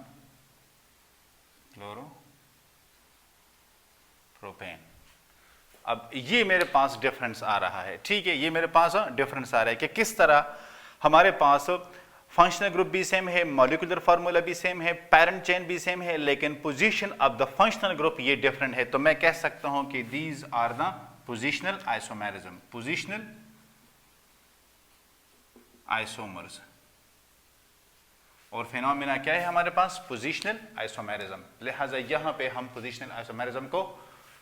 क्लोरोप्रोपेन। अब ये मेरे पास डिफरेंस आ रहा है। ठीक है, ये मेरे पास डिफरेंस आ रहा है कि किस तरह हमारे पास फंक्शनल ग्रुप भी सेम है, मॉलिक्यूलर फार्मूला भी सेम है, पैरेंट चेन भी सेम है, लेकिन position of the functional group ये डिफरेंट है। तो मैं कह सकता हूं कि these are the positional isomerism, positional isomers. और फिनोमेना क्या है हमारे पास? Positional isomerism. लिहाजा यहां पे हम पोजीशनल आइसोमेरिज्म को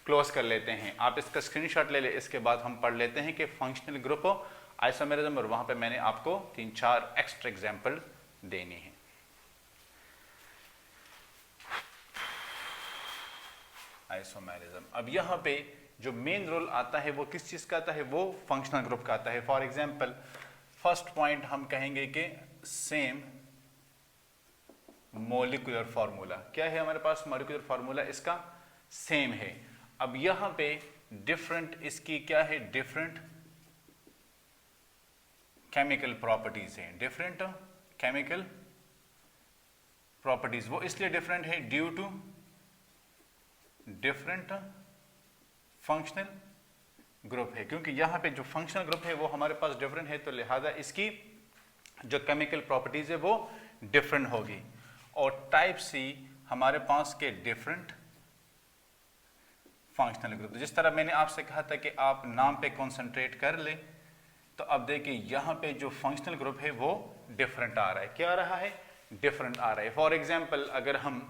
क्लोज कर लेते हैं। आप इसका स्क्रीनशॉट ले ले, इसके बाद हम पढ़ लेते हैं कि फंक्शनल ग्रुप आइसोमेरिज्म, और वहां पे मैंने आपको 3-4 एक्स्ट्रा एग्जांपल देनी है। आइसोमेरिज्म, अब यहां पे जो मेन रोल आता है वो किस चीज का आता है? वो फंक्शनल ग्रुप का आता है। फॉर एग्जांपल फर्स्ट पॉइंट हम कहेंगे कि सेम मॉलिक्यूलर फार्मूला। क्या है हमारे पास? मॉलिक्यूलर फार्मूला इसका सेम है। अब यहां पे डिफरेंट इसकी क्या है? डिफरेंट केमिकल प्रॉपर्टीज है। डिफरेंट केमिकल प्रॉपर्टीज, वो इसलिए डिफरेंट है due to different functional group है, क्योंकि यहां पे जो फंक्शनल ग्रुप है वो हमारे पास डिफरेंट है, तो लिहाजा इसकी जो केमिकल प्रॉपर्टीज है वो डिफरेंट होगी। और टाइप सी हमारे पास के डिफरेंट फंक्शनल ग्रुप। जिस तरह मैंने आपसे कहा था कि आप नाम पे कंसंट्रेट कर ले, तो अब देखिए यहां पे जो फंक्शनल ग्रुप है वो डिफरेंट आ रहा है। क्या आ रहा है? डिफरेंट आ रहा है। फॉर एग्जांपल अगर हम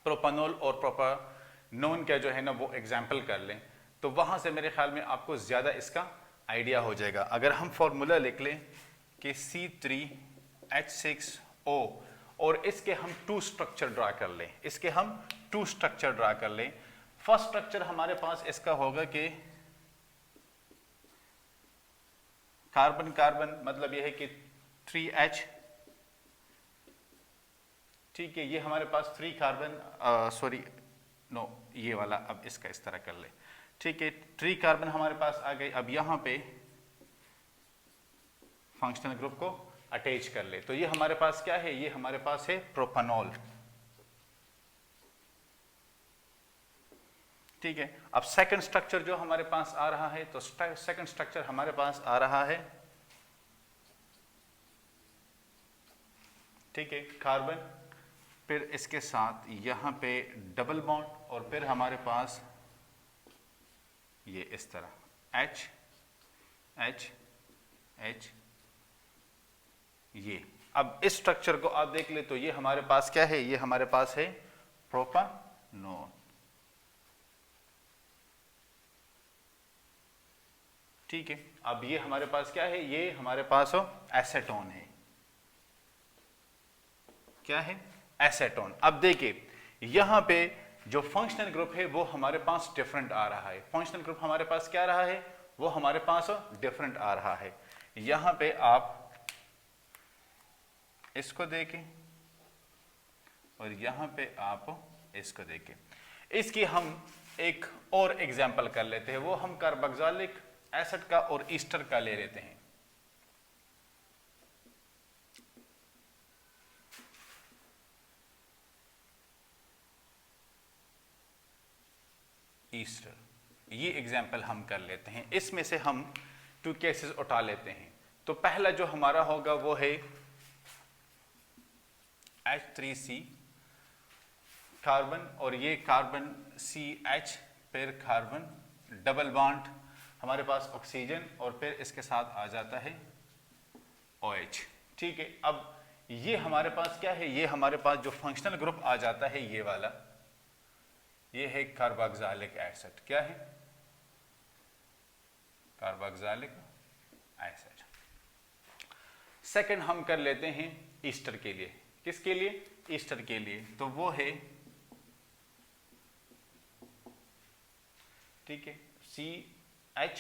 प्रोपानोल और प्रोपानोन का जो है ना वो एग्जांपल कर लें, तो वहां से मेरे ख्याल में आपको ज्यादा इसका आइडिया हो जाएगा। अगर हम फॉर्मूला लिख लें कि C3H6O और इसके हम 2 स्ट्रक्चर ड्रा कर लें, इसके हम 2 स्ट्रक्चर ड्रा कर लें। फर्स्ट स्ट्रक्चर हमारे पास इसका होगा कि कार्बन कार्बन, मतलब यह है कि 3H, ठीक है, ये हमारे पास 3 कार्बन, सॉरी नो, ये वाला अब इसका इस तरह कर ले। ठीक है, 3 कार्बन हमारे पास आ गए। अब यहां पे फंक्शनल ग्रुप को अटैच कर ले, तो ये हमारे पास क्या है? ये हमारे पास है प्रोपानोल। ठीक है, अब सेकंड स्ट्रक्चर जो हमारे पास आ रहा है, तो सेकंड स्ट्रक्चर हमारे पास आ रहा है, ठीक है, कार्बन, फिर इसके साथ यहां पे डबल बॉन्ड, और फिर हमारे पास ये इस तरह H H H, ये। अब इस स्ट्रक्चर को आप देख ले, तो ये हमारे पास क्या है? ये हमारे पास है प्रोपानोन। ठीक है, अब ये हमारे पास क्या है? ये हमारे पास एसेटोन है। क्या है? एसेटोन। अब देखिए यहां पे जो फंक्शनल ग्रुप है वो हमारे पास डिफरेंट आ रहा है। फंक्शनल ग्रुप हमारे पास क्या रहा है? वो हमारे पास डिफरेंट आ रहा है। यहां पे आप इसको देखें और यहां पे आप इसको देखें। इसकी हम एक और एग्जांपल कर लेते हैं, वो हम कार्बोक्सिलिक एसिड का और ईस्टर का ले लेते हैं। ईस्टर। ये एग्जाम्पल हम कर लेते हैं, इसमें से हम 2 केसेस उठा लेते हैं। तो पहला जो हमारा होगा वो है H3C कार्बन, और ये कार्बन CH, फिर कार्बन डबल बॉन्ड हमारे पास ऑक्सीजन, और फिर इसके साथ आ जाता है OH। ठीक है, अब ये हमारे पास क्या है, ये हमारे पास जो फंक्शनल ग्रुप आ जाता है ये वाला, ये है कार्बोक्सिलिक एसिड। क्या है? Carboxylic acid. सेकंड हम कर लेते हैं ईस्टर के लिए। किसके लिए? ईस्टर के लिए। तो वो है, ठीक है, CH।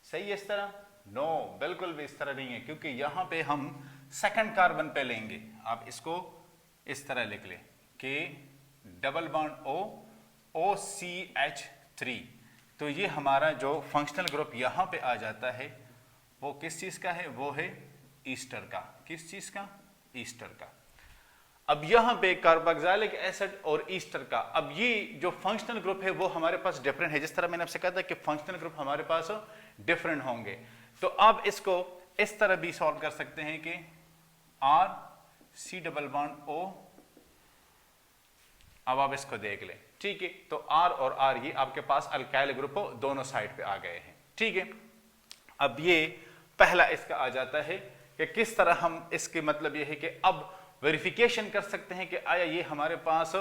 सही है इस तरह? नो, बिल्कुल भी इस तरह नहीं है, क्योंकि यहां पे हम सेकंड कार्बन पे लेंगे। आप इसको इस तरह लिख लें कि डबल बॉन्ड O, OCH3। तो ये हमारा जो फंक्शनल ग्रुप यहां पे आ जाता है वो किस चीज का है? वो है ईस्टर का। किस चीज का? ईस्टर का। अब यहां पे कार्बोक्सिलिक एसिड और ईस्टर का, अब ये जो फंक्शनल ग्रुप है वो हमारे पास डिफरेंट है। जिस तरह मैंने आपसे कहा था कि फंक्शनल ग्रुप हमारे पास डिफरेंट होंगे, तो आप इसको इस तरह भी सॉल्व कर सकते हैं कि RC डबल बॉन्ड O। अब आप इसको देख लें, ठीक है, तो R और R ये आपके पास अल्काइल ग्रुप दोनों साइड पे आ गए हैं। ठीक है, अब ये पहला इसका आ जाता है कि किस तरह हम इसके मतलब ये है कि अब वेरिफिकेशन कर सकते हैं कि आया ये हमारे पास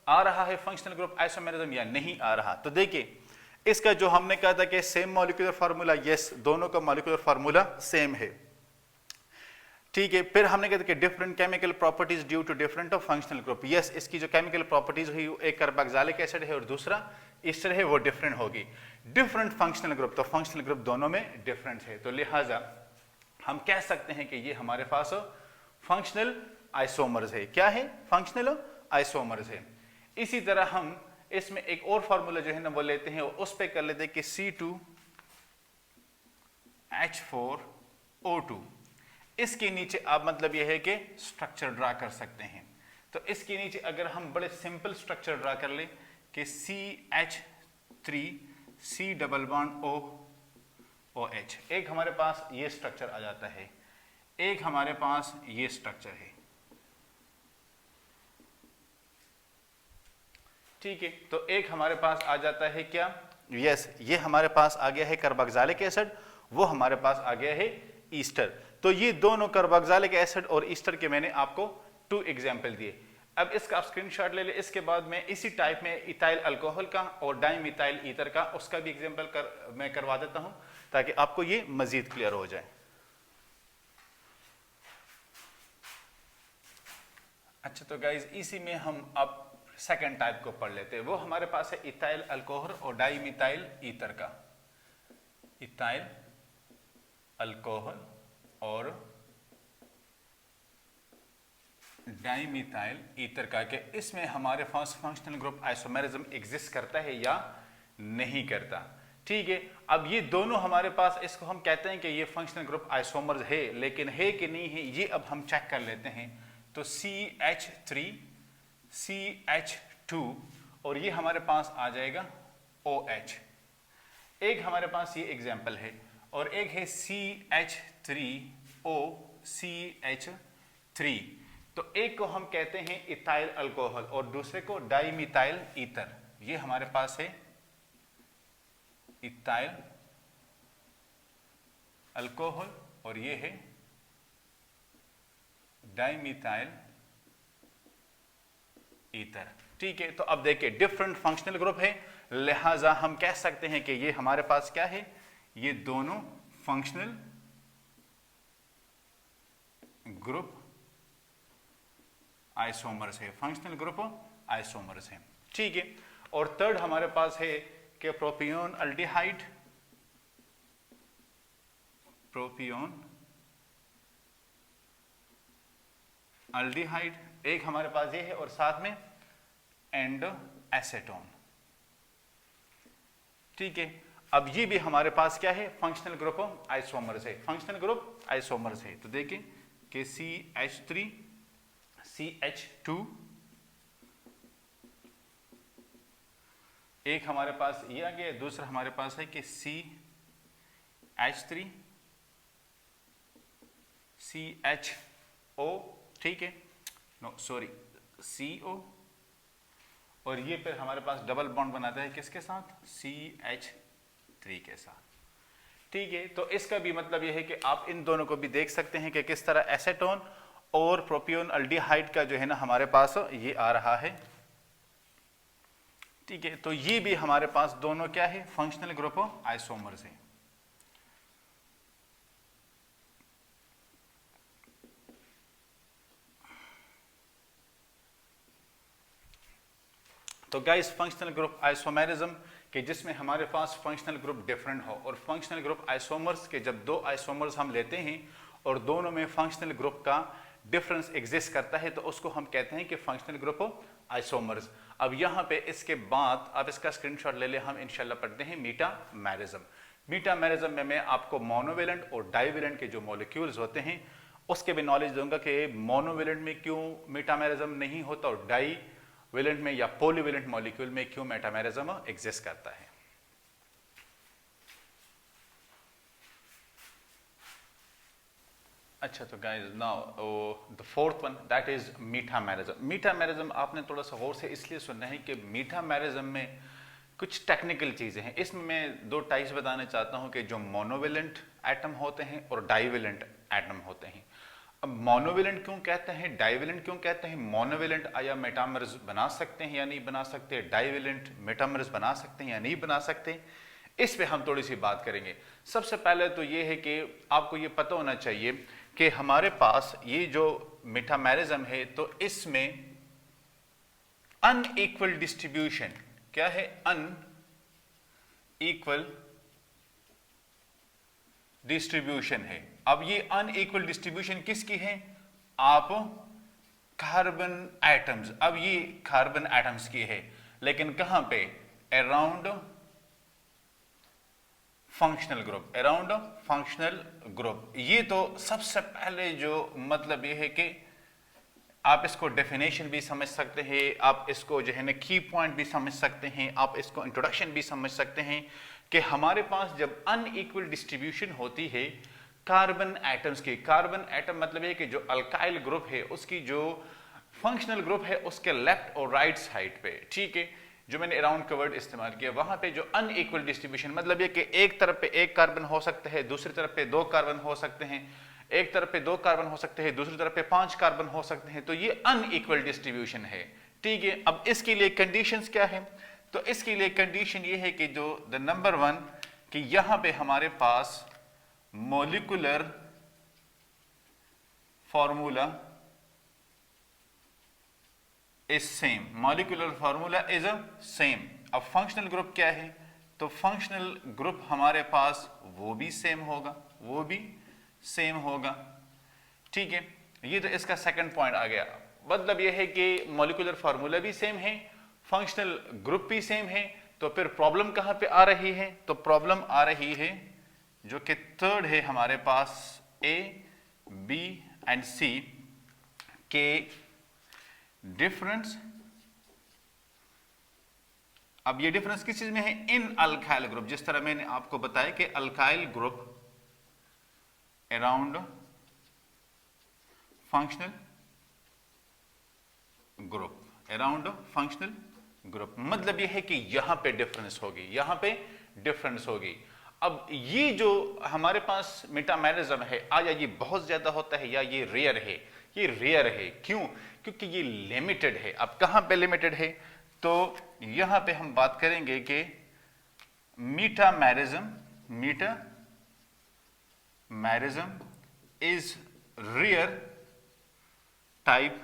आ रहा है फंक्शनल ग्रुप आइसोमेरिज्म या नहीं आ रहा। तो देखिए, इसका जो हमने कहा था कि सेम मॉलिक्यूलर फार्मूला, यस, दोनों का मॉलिक्यूलर फार्मूला सेम है। ठीक है, फिर हमने कहा था कि different chemical properties due to different of functional group. Yes, इसकी जो केमिकल प्रॉपर्टीज हुई, एक कार्बोक्सिलिक एसिड है और दूसरा ईस्टर है, वो डिफरेंट होगी। डिफरेंट फंक्शनल ग्रुप, तो फंक्शनल ग्रुप दोनों में डिफरेंट है, तो लिहाजा हम कह सकते हैं कि ये हमारे पास फंक्शनल आइसोमर्स है। क्या है? फंक्शनल आइसोमर्स है। इसी तरह हम इसमें एक और फार्मूला जो है ना वो लेते हैं, उस पे कर लेते हैं कि C2H4O2। इसके नीचे आप मतलब यह है कि स्ट्रक्चर ड्रा कर सकते हैं। तो इसके नीचे अगर हम बड़े सिंपल स्ट्रक्चर ड्रा कर ले कि CH3C डबल बॉन्ड OH, एक हमारे पास ये स्ट्रक्चर आ जाता है, एक हमारे पास ये स्ट्रक्चर है। ठीक है, तो एक हमारे पास आ जाता है क्या? यस, ये हमारे पास आ गया है कार्बोक्सिलिक एसिड, वो हमारे पास आ गया है ईस्टर। तो ये दोनों कार्बोक्सिलिक एसिड और ईस्टर के मैंने आपको 2 एग्जाम्पल दिए। अब इसका आप स्क्रीनशॉट ले ले। इसके बाद मैं इसी टाइप में इथाइल अल्कोहल का और डाइमिथाइल ईथर का उसका भी एग्जाम्पल मैं करवा देता हूं, ताकि आपको ये मजीद क्लियर हो जाए। अच्छा, तो गाइज इसी में हम अब सेकेंड टाइप को पढ़ लेते हैं। वो हमारे पास है इथाइल अल्कोहल और डाइमिथाइल ईथर का। इथाइल अल्कोहल और डाइमिथाइल ईथर का, कि इसमें हमारे पास फंक्शनल ग्रुप आइसोमेरिज्म एग्जिस्ट करता है या नहीं करता। ठीक है, अब ये दोनों हमारे पास, इसको हम कहते हैं कि ये फंक्शनल ग्रुप आइसोमर्स है, लेकिन है कि नहीं है ये अब हम चेक कर लेते हैं। तो CH3 CH2 और ये हमारे पास आ जाएगा OH। एक हमारे पास ये एग्जाम्पल है, और एक है CH3O CH3। तो एक को हम कहते हैं इथाइल अल्कोहल और दूसरे को डाइमिथाइल ईथर। ये हमारे पास है इथाइल अल्कोहल और ये है डाइमिथाइल ईथर। ठीक है, तो अब देखिए डिफरेंट फंक्शनल ग्रुप है, लिहाजा हम कह सकते हैं कि ये हमारे पास क्या है, ये दोनों फंक्शनल ग्रुप आइसोमर्स है, फंक्शनल ग्रुप आइसोमर्स है। ठीक है, और थर्ड हमारे पास है कि प्रोपियोन अल्डिहाइड, प्रोपियोन अल्डिहाइड एक हमारे पास ये है, और साथ में एंडो एसेटोन। ठीक है, अब ये भी हमारे पास क्या है, फंक्शनल ग्रुप आइसोमर्स है, फंक्शनल ग्रुप आइसोमर्स है। तो देखिए कि CH3 CH2, एक हमारे पास ये आ गया, दूसरा हमारे पास है कि CH3 CHO, ठीक है, नो सॉरी CO, और ये फिर हमारे पास डबल बॉन्ड बनाता है किसके साथ, CH3 के साथ, ठीक है। तो इसका भी मतलब ये है कि आप इन दोनों को भी देख सकते हैं कि किस तरह एसेटोन और प्रोपियोन अल्डिहाइड का जो है ना हमारे पास ये आ रहा है, ठीक है। तो ये भी हमारे पास दोनों क्या है, फंक्शनल ग्रुप आइसोमर्स है। तो गाइस फंक्शनल ग्रुप आइसोमेरिज्म कि जिसमें हमारे पास फंक्शनल ग्रुप डिफरेंट हो, और फंक्शनल ग्रुप आइसोमर्स के जब दो आइसोमर्स हम लेते हैं और दोनों में फंक्शनल ग्रुप का डिफरेंस एग्जिस्ट करता है तो उसको हम कहते हैं कि फंक्शनल ग्रुप आइसोमर्स। अब यहाँ पे इसके बाद आप इसका स्क्रीनशॉट ले ले, हम इंशाल्लाह पढ़ते हैं मीटामेरिज्म। मीटामेरिज्म में मैं आपको मोनोवेलेंट और डाइवेलेंट के जो मॉलिक्यूल्स होते हैं उसके भी नॉलेज दूंगा कि मोनोवेलेंट में क्यों मीटामेरिज्म नहीं होता और डाइवेलेंट में या पॉलीवेलेंट मॉलिक्यूल में क्यों मेटामेरिज्म एग्जिस्ट करता है। अच्छा, तो guys now the fourth one that is metamerism. Metamerism आपने थोड़ा सा गौर से इसलिए सुनना है कि मीटामेरिज्म में कुछ टेक्निकल चीजें हैं। इसमें मैं दो टाइप्स बताना चाहता हूं कि जो मोनोवेलेंट एटम होते हैं और डाइवेलेंट एटम होते हैं। अब मोनोवेलेंट क्यों कहते हैं, डाइवेलेंट क्यों कहते हैं, मोनोवेलेंट आया मेटामर्स बना सकते हैं या नहीं बना सकते, डाइवेलेंट मेटामर्स बना सकते हैं या नहीं बना सकते, इस पे हम थोड़ी सी बात करेंगे। सबसे पहले तो ये है कि आपको ये पता होना चाहिए कि हमारे पास ये जो मेटामेरिज्म है तो इसमें अनइक्वल डिस्ट्रीब्यूशन क्या है, अनइक्वल डिस्ट्रीब्यूशन है। अब ये अनइक्वल डिस्ट्रीब्यूशन किसकी है, आप कार्बन एटम्स, अब ये कार्बन एटम्स की है, लेकिन कहां पे, around functional group, around functional group. ये तो सबसे पहले जो मतलब ये है कि आप इसको डेफिनेशन भी समझ सकते हैं, आप इसको जो है ना की पॉइंट भी समझ सकते हैं, आप इसको इंट्रोडक्शन भी समझ सकते हैं कि हमारे पास जब अनइक्वल डिस्ट्रीब्यूशन होती है कार्बन एटम्स की, कार्बन एटम मतलब है कि जो अल्काइल ग्रुप है उसकी जो फंक्शनल ग्रुप है उसके लेफ्ट और राइट साइड पे, ठीक है, जो मैंने अराउंड का वर्ड इस्तेमाल किया, वहां पे जो अनइक्वल डिस्ट्रीब्यूशन मतलब ये कि एक तरफ पे एक कार्बन हो सकता है, दूसरी तरफ पे दो कार्बन हो सकते हैं, एक तरफ पे दो कार्बन हो सकते हैं, दूसरी तरफ पे 5 कार्बन हो सकते हैं, तो ये अनइक्वल डिस्ट्रीब्यूशन है, ठीक है। अब इसके लिए कंडीशंस क्या है, तो इसके लिए कंडीशन ये है कि जो द नंबर 1 कि यहां पे हमारे पास molecular formula is same, molecular formula is a same. अब फंक्शनल ग्रुप क्या है, तो फंक्शनल ग्रुप हमारे पास वो भी सेम होगा, वो भी सेम होगा, ठीक है। ये तो इसका सेकंड पॉइंट आ गया, मतलब ये है कि मॉलिक्यूलर फॉर्मूला भी सेम है, फंक्शनल ग्रुप भी सेम है। तो फिर प्रॉब्लम कहां पे आ रही है, तो प्रॉब्लम आ रही है जो कि थर्ड है हमारे पास ए बी एंड सी के डिफरेंस। अब ये डिफरेंस किस चीज में है, इन अल्काइल ग्रुप, जिस तरह मैंने आपको बताया कि alkyl group around functional group, around functional group, मतलब ये है कि यहां पे डिफरेंस होगी, यहां पे डिफरेंस होगी। अब ये जो हमारे पास मेटामेरिज्म है, आया ये बहुत ज्यादा होता है या ये रेयर है, ये रेयर है, क्यों, क्योंकि ये लिमिटेड है। अब कहां पे लिमिटेड है, तो यहां पे हम बात करेंगे कि metamerism is rare type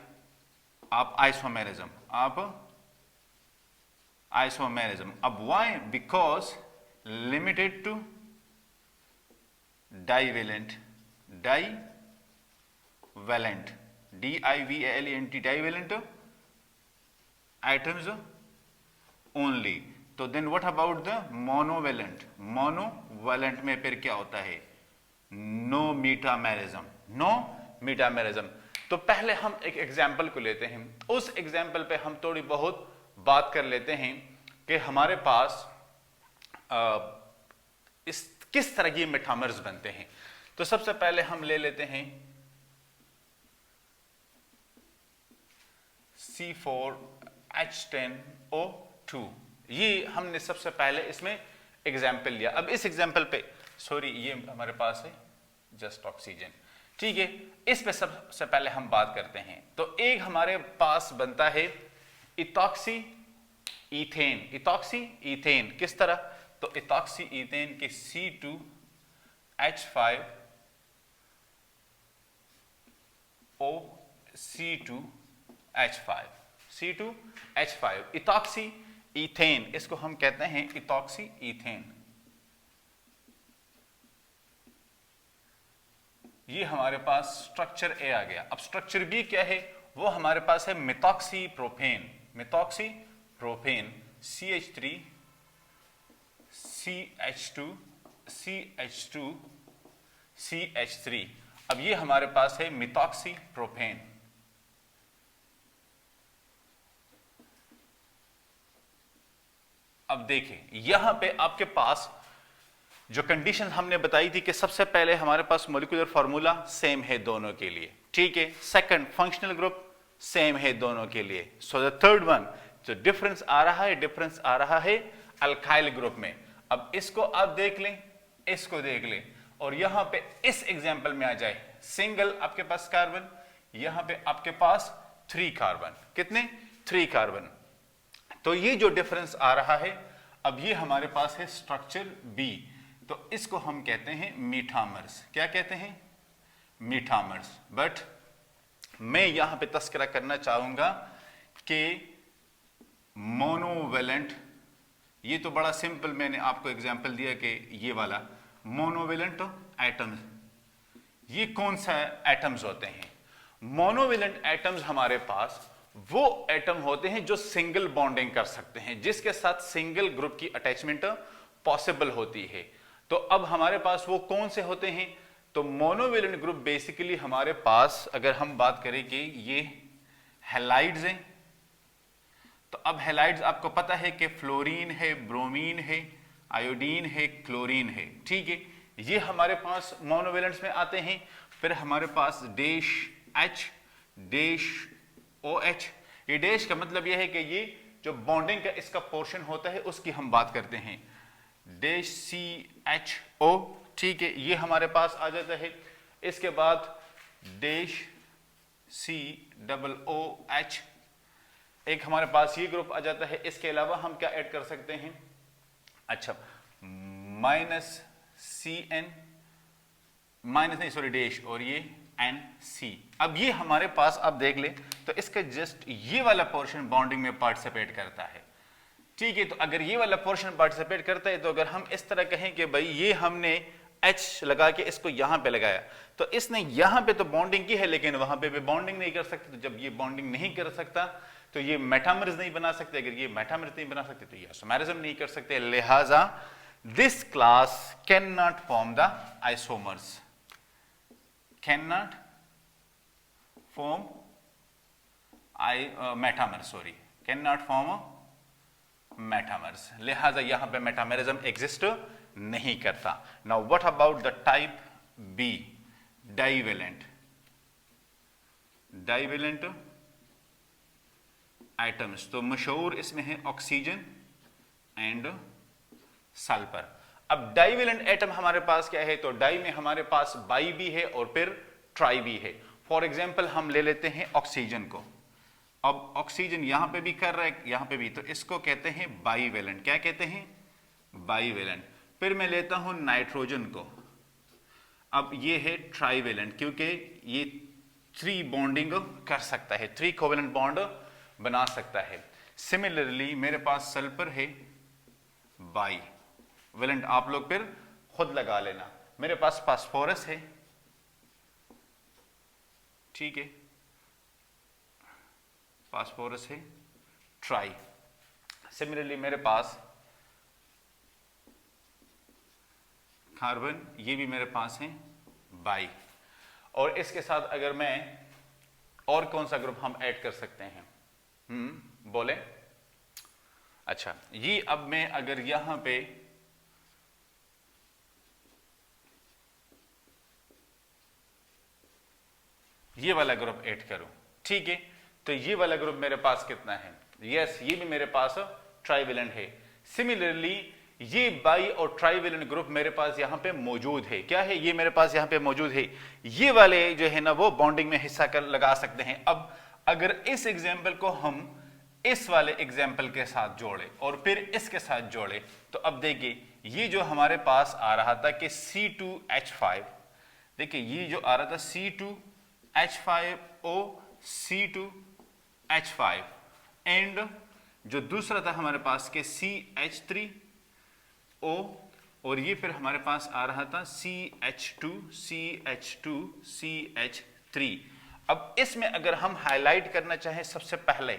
of isomerism, अब why, because limited to divalent, DIVALENT, divalent atoms only. तो then what about the monovalent, monovalent में फिर क्या होता है, नो मीटामेरिज्म। तो पहले हम एक एग्जाम्पल को लेते हैं, उस एग्जाम्पल पे हम थोड़ी बहुत बात कर लेते हैं। कि हमारे पास इस किस तरह के मेटामर्स बनते हैं। तो सबसे पहले हम ले लेते हैं C4H10O2। ये हमने सबसे पहले इसमें एग्जाम्पल लिया। अब इस एग्जाम्पल पे सॉरी ये हमारे पास है जस्ट ऑक्सीजन, ठीक है। इस पे सबसे पहले हम बात करते हैं। तो एक हमारे पास बनता है इथॉक्सी इथेन। इथॉक्सी इथेन किस तरह? तो इथॉक्सी इथेन के C2H5O C2H5 इथॉक्सी इथेन, इसको हम कहते हैं इथॉक्सी इथेन। ये हमारे पास स्ट्रक्चर ए आ गया। अब स्ट्रक्चर बी क्या है? वो हमारे पास है methoxy propane. Methoxy propane CH3 CH2 CH2 CH3। अब ये हमारे पास है मिथॉक्सी प्रोपेन। अब देखें यहां पे आपके पास जो कंडीशन हमने बताई थी कि सबसे पहले हमारे पास मॉलिक्यूलर फार्मूला सेम है दोनों के लिए, ठीक है। सेकंड फंक्शनल ग्रुप सेम है दोनों के लिए। सो द थर्ड वन जो डिफरेंस आ रहा है, डिफरेंस आ रहा है अल्काइल ग्रुप में। अब इसको आप देख लें, इसको देख लें, और यहां पे इस एग्जांपल में आ जाए सिंगल आपके पास कार्बन, यहां पे आपके पास 3 कार्बन। कितने? 3 कार्बन। तो ये जो डिफरेंस आ रहा है, अब ये हमारे पास है स्ट्रक्चर बी। तो इसको हम कहते हैं मीठामर्स। क्या कहते हैं? मीठामर्स। बट मैं यहां पे तस्करा करना चाहूंगा कि मोनोवेलेंट, ये तो बड़ा सिंपल मैंने आपको एग्जांपल दिया कि ये वाला मोनोवेलेंट एटम्स, ये कौन सा एटम्स होते हैं? मोनोवेलेंट एटम्स हमारे पास वो एटम होते हैं जो सिंगल बॉन्डिंग कर सकते हैं, जिसके साथ सिंगल ग्रुप की अटैचमेंट पॉसिबल होती है। तो अब हमारे पास वो कौन से होते हैं? तो मोनोवेलेंट ग्रुप बेसिकली हमारे पास, अगर हम बात करें कि ये हैलाइड्स हैं, तो अब हैलाइड्स आपको पता है कि फ्लोरीन है, ब्रोमीन है, आयोडीन है, क्लोरीन है, ठीक है। ये हमारे पास मोनोवेलेंट्स में आते हैं। फिर हमारे पास डैश H डैश OH। ये डैश का मतलब यह है कि ये जो बॉन्डिंग का इसका पोर्शन होता है उसकी हम बात करते हैं, डैश CHO, ठीक है। ये हमारे पास आ जाता है। इसके बाद डैश COOH, एक हमारे पास ये ग्रुप आ जाता है। इसके अलावा हम क्या ऐड कर सकते हैं? अच्छा, -CN, माइनस नहीं सॉरी डैश, और ये NC। अब ये हमारे पास आप देख ले तो इसका जस्ट ये वाला पोर्शन बॉन्डिंग में पार्टिसिपेट करता है, ठीक है। तो अगर ये वाला पोर्शन पार्टिसिपेट करता है, तो अगर हम इस तरह कहें कि भाई ये हमने H लगा के इसको यहां पे लगाया, तो इसने यहां पे तो बॉन्डिंग की है लेकिन वहां पे भी बॉन्डिंग नहीं कर सकते। तो जब ये बॉन्डिंग नहीं कर सकता तो ये मेटामर्स नहीं बना सकते। अगर ये मेटामर्स नहीं बना सकते तो ये आइसोमेरिज्म नहीं कर सकते। लिहाजा this class can not form the isomers, can not form metamers, sorry, can not form metamers. लिहाजा यहां पे मेटामरिज्म एग्जिस्ट नहीं करता। Now what about the type B, divalent, divalent atoms. तो मशहूर इसमें है ऑक्सीजन एंड सल्फर। अब डाइवेलेंट एटम हमारे पास क्या है? तो डाई में हमारे पास बाई भी है और फिर ट्राई भी है। फॉर एग्जाम्पल हम ले लेते हैं ऑक्सीजन को। अब ऑक्सीजन यहां पे भी कर रहा है, यहां पे भी, तो इसको कहते हैं बाईवेलेंट। क्या कहते हैं? बाईवेलेंट। फिर मैं लेता हूं नाइट्रोजन को। अब ये है ट्राईवेलेंट, क्योंकि ये 3 बॉन्डिंग कर सकता है, 3 कोवेलेंट बॉन्ड बना सकता है। सिमिलरली मेरे पास सल्फर है बाईवेलेंट, आप लोग फिर खुद लगा लेना। मेरे पास फास्फोरस है, ठीक है, फास्फोरस है ट्राई। सिमिलरली मेरे पास कार्बन, ये भी मेरे पास है बाई। और इसके साथ अगर मैं और कौन सा ग्रुप हम ऐड कर सकते हैं? बोले, अच्छा, ये अब मैं अगर यहां पे ये वाला ग्रुप ऐड करूं, ठीक है, तो ये वाला ग्रुप मेरे पास कितना है? यस, ये भी मेरे पास ट्राइवेलेंट है। सिमिलरली ये बाई और ट्राइवेलेंट ग्रुप मेरे पास यहां पे मौजूद है। क्या है? ये मेरे पास यहां पे मौजूद है। ये वाले जो है ना वो बॉन्डिंग में हिस्सा कर लगा सकते हैं। अब अगर इस एग्जाम्पल को हम इस वाले एग्जाम्पल के साथ जोड़े और फिर इसके साथ जोड़े, तो अब देखिए ये जो हमारे पास आ रहा था कि C2H5, देखिए ये जो आ रहा था C2H5O C2H5 एंड जो दूसरा था हमारे पास के CH3O, और ये फिर हमारे पास आ रहा था CH2 CH2 CH3। अब इसमें अगर हम हाईलाइट करना चाहें सबसे पहले,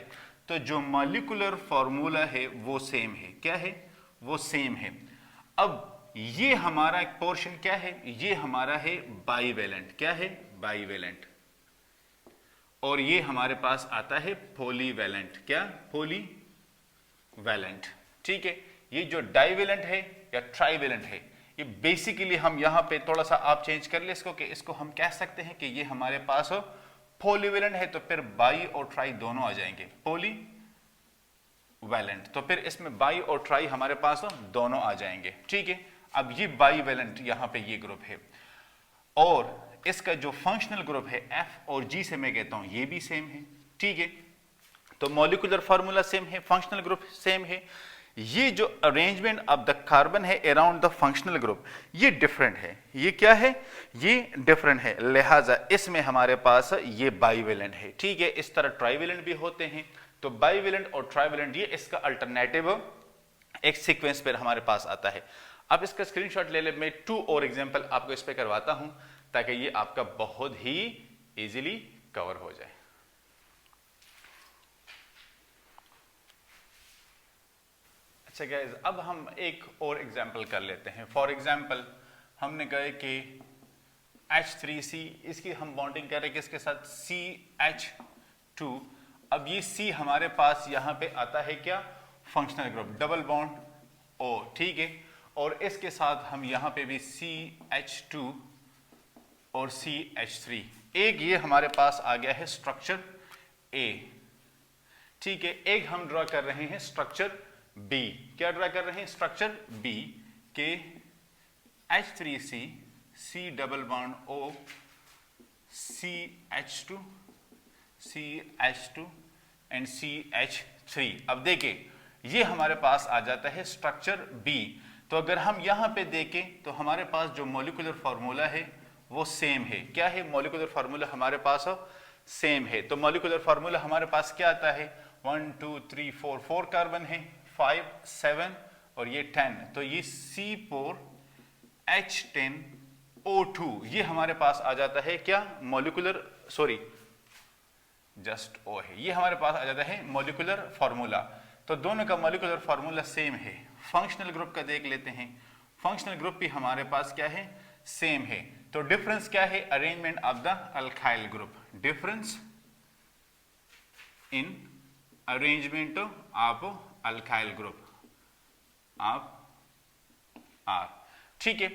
तो जो मॉलिक्यूलर फॉर्मूला है वो सेम है। क्या है? वो सेम है। अब ये हमारा एक पोर्शन क्या है? ये हमारा है बाईवेलेंट। क्या है? बाईवेलेंट। और ये हमारे पास आता है पॉलीवेलेंट। क्या? पॉलीवेलेंट। ठीक है। ये जो डाइवेलेंट है या ट्राइवेलेंट है, ये बेसिकली हम यहां पे थोड़ा सा आप चेंज कर ले इसको, कि इसको हम कह सकते हैं कि ये हमारे पास पॉलीवेलेंट है, तो फिर बाई और ट्राई दोनों आ जाएंगे। पॉलीवेलेंट, तो फिर इसमें बाई और ट्राई हमारे पास दोनों आ जाएंगे। ठीक है। अब ये बाईवेलेंट यहां पे ये ग्रुप है, और इसका जो फंक्शनल ग्रुप है F और G से मैं कहता हूं ये भी सेम है। ठीक है। तो मॉलिक्यूलर फार्मूला सेम है, फंक्शनल ग्रुप सेम है। ये जो अरेंजमेंट ऑफ द कार्बन है अराउंड द फंक्शनल ग्रुप, ये डिफरेंट है। ये क्या है? ये डिफरेंट है, लिहाजा इसमें हमारे पास ये बाईवेलेंट है। ठीक है। इस तरह ट्राइवेलेंट भी होते हैं, तो बाईवेलेंट और ट्राइवेलेंट ये इसका अल्टरनेटिव एक सीक्वेंस पर हमारे पास आता है। अब इसका स्क्रीनशॉट ले ले, मैं 2 और एग्जांपल आपको इस पे करवाता हूं ताकि ये आपका बहुत ही इजीली कवर हो जाए। अच्छा गाइस, अब हम एक और एग्जांपल कर लेते हैं। फॉर एग्जांपल हमने कहा कि H3C, इसकी हम बॉन्डिंग कर रहे हैं किसके साथ? CH2। अब ये C हमारे पास यहां पे आता है क्या? Functional group, double bond O। ठीक है। और इसके साथ हम यहां पे भी CH2 और CH3, एक ये हमारे पास आ गया है स्ट्रक्चर A। ठीक है। एक हम ड्रॉ कर रहे हैं स्ट्रक्चर B। क्या ड्रॉ कर रहे हैं? स्ट्रक्चर B के H3C C double bond O CH2 CH2 and CH3। अब देखिए ये हमारे पास आ जाता है स्ट्रक्चर B। तो अगर हम यहां पे देखें तो हमारे पास जो मॉलिक्यूलर फार्मूला है वो सेम है। क्या है? मॉलिक्यूलर फार्मूला हमारे पास सेम है। तो मॉलिक्यूलर फार्मूला हमारे पास क्या आता है? 1 2 3 4 4 कार्बन है, 5 7 और ये 10, तो ये C4H10O2 ये हमारे पास आ जाता है। क्या? मॉलिक्यूलर, सॉरी जस्ट O है, ये हमारे पास आ जाता है मॉलिक्यूलर फार्मूला। तो दोनों का मॉलिक्यूलर फार्मूला सेम है। फंक्शनल ग्रुप का देख लेते हैं। फंक्शनल ग्रुप भी हमारे पास क्या है? सेम है। तो डिफरेंस क्या है? Arrangement of the alkyl group. Difference in arrangement of alkyl group of R। ठीक है।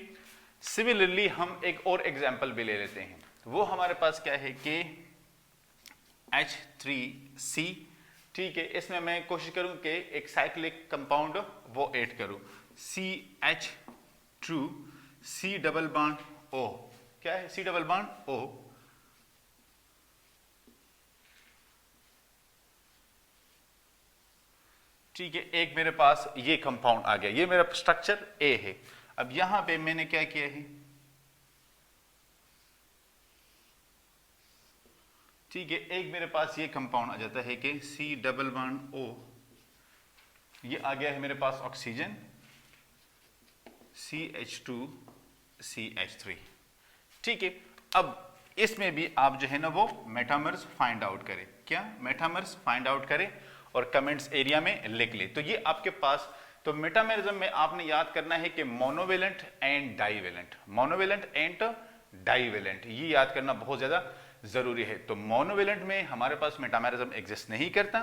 सिमिलरली हम एक और एग्जांपल भी ले लेते हैं। वो हमारे पास क्या है कि H3C। ठीक है। इसमें मैं कोशिश करूं कि एक साइक्लिक कंपाउंड वो ऐड करूं, CH2 C double bond O। क्या है? C double bond O। ठीक है। एक मेरे पास ये कंपाउंड आ गया, ये मेरा स्ट्रक्चर A है। अब यहां पे मैंने क्या किया है? ठीक है। एक मेरे पास ये कंपाउंड आ जाता है कि C डबल बॉन्ड O, ये आ गया है मेरे पास ऑक्सीजन CH2 CH3। ठीक है। अब इसमें भी आप जो है ना वो मेटामर्स फाइंड आउट करें। क्या? मेटामर्स फाइंड आउट करें और कमेंट्स एरिया में लिख ले। तो ये आपके पास, तो मेटामेरिज्म में आपने याद करना है कि monovalent and divalent, monovalent and divalent, ये याद करना बहुत ज्यादा जरूरी है। तो मोनोवेलेंट में हमारे पास मेटामेरिज्म एग्जिस्ट नहीं करता,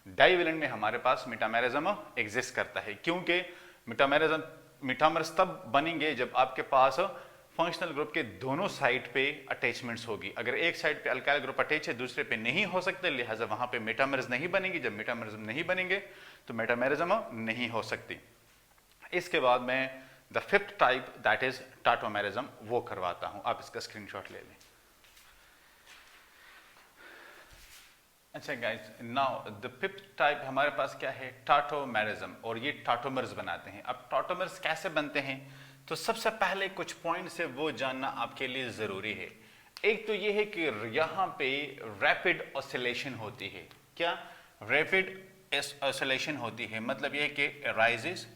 डाइवेलेंट में हमारे पास मेटामेरिज्म एग्जिस्ट करता है, क्योंकि मेटामर्स तब बनेंगे जब आपके पास फंक्शनल ग्रुप के दोनों साइड पे अटैचमेंट्स होगी। अगर एक साइड पे अल्काइल ग्रुप अटैच है, दूसरे पे नहीं हो सकते, लिहाजा वहां पे मेटामर्स नहीं बनेंगी। जब मेटामरिज्म नहीं बनेंगे तो मेटामेरिज्म नहीं हो सकती। इसके बाद मैं the fifth type that is tautomerism वो करवाता हूं। आप इसका स्क्रीनशॉट ले लें। अच्छा guys, now the fifth type हमारे पास क्या है? टाटोमेरिज्म। और ये टाटोमर्स बनाते हैं। अब टाटोमर्स कैसे बनते हैं? तो सबसे पहले कुछ पॉइंट से वो जानना आपके लिए जरूरी है। एक तो ये है कि यहां पे रैपिड ऑसिलेशन होती है। क्या? रैपिड ऑसिलेशन होती है। मतलब ये कि अराइजेस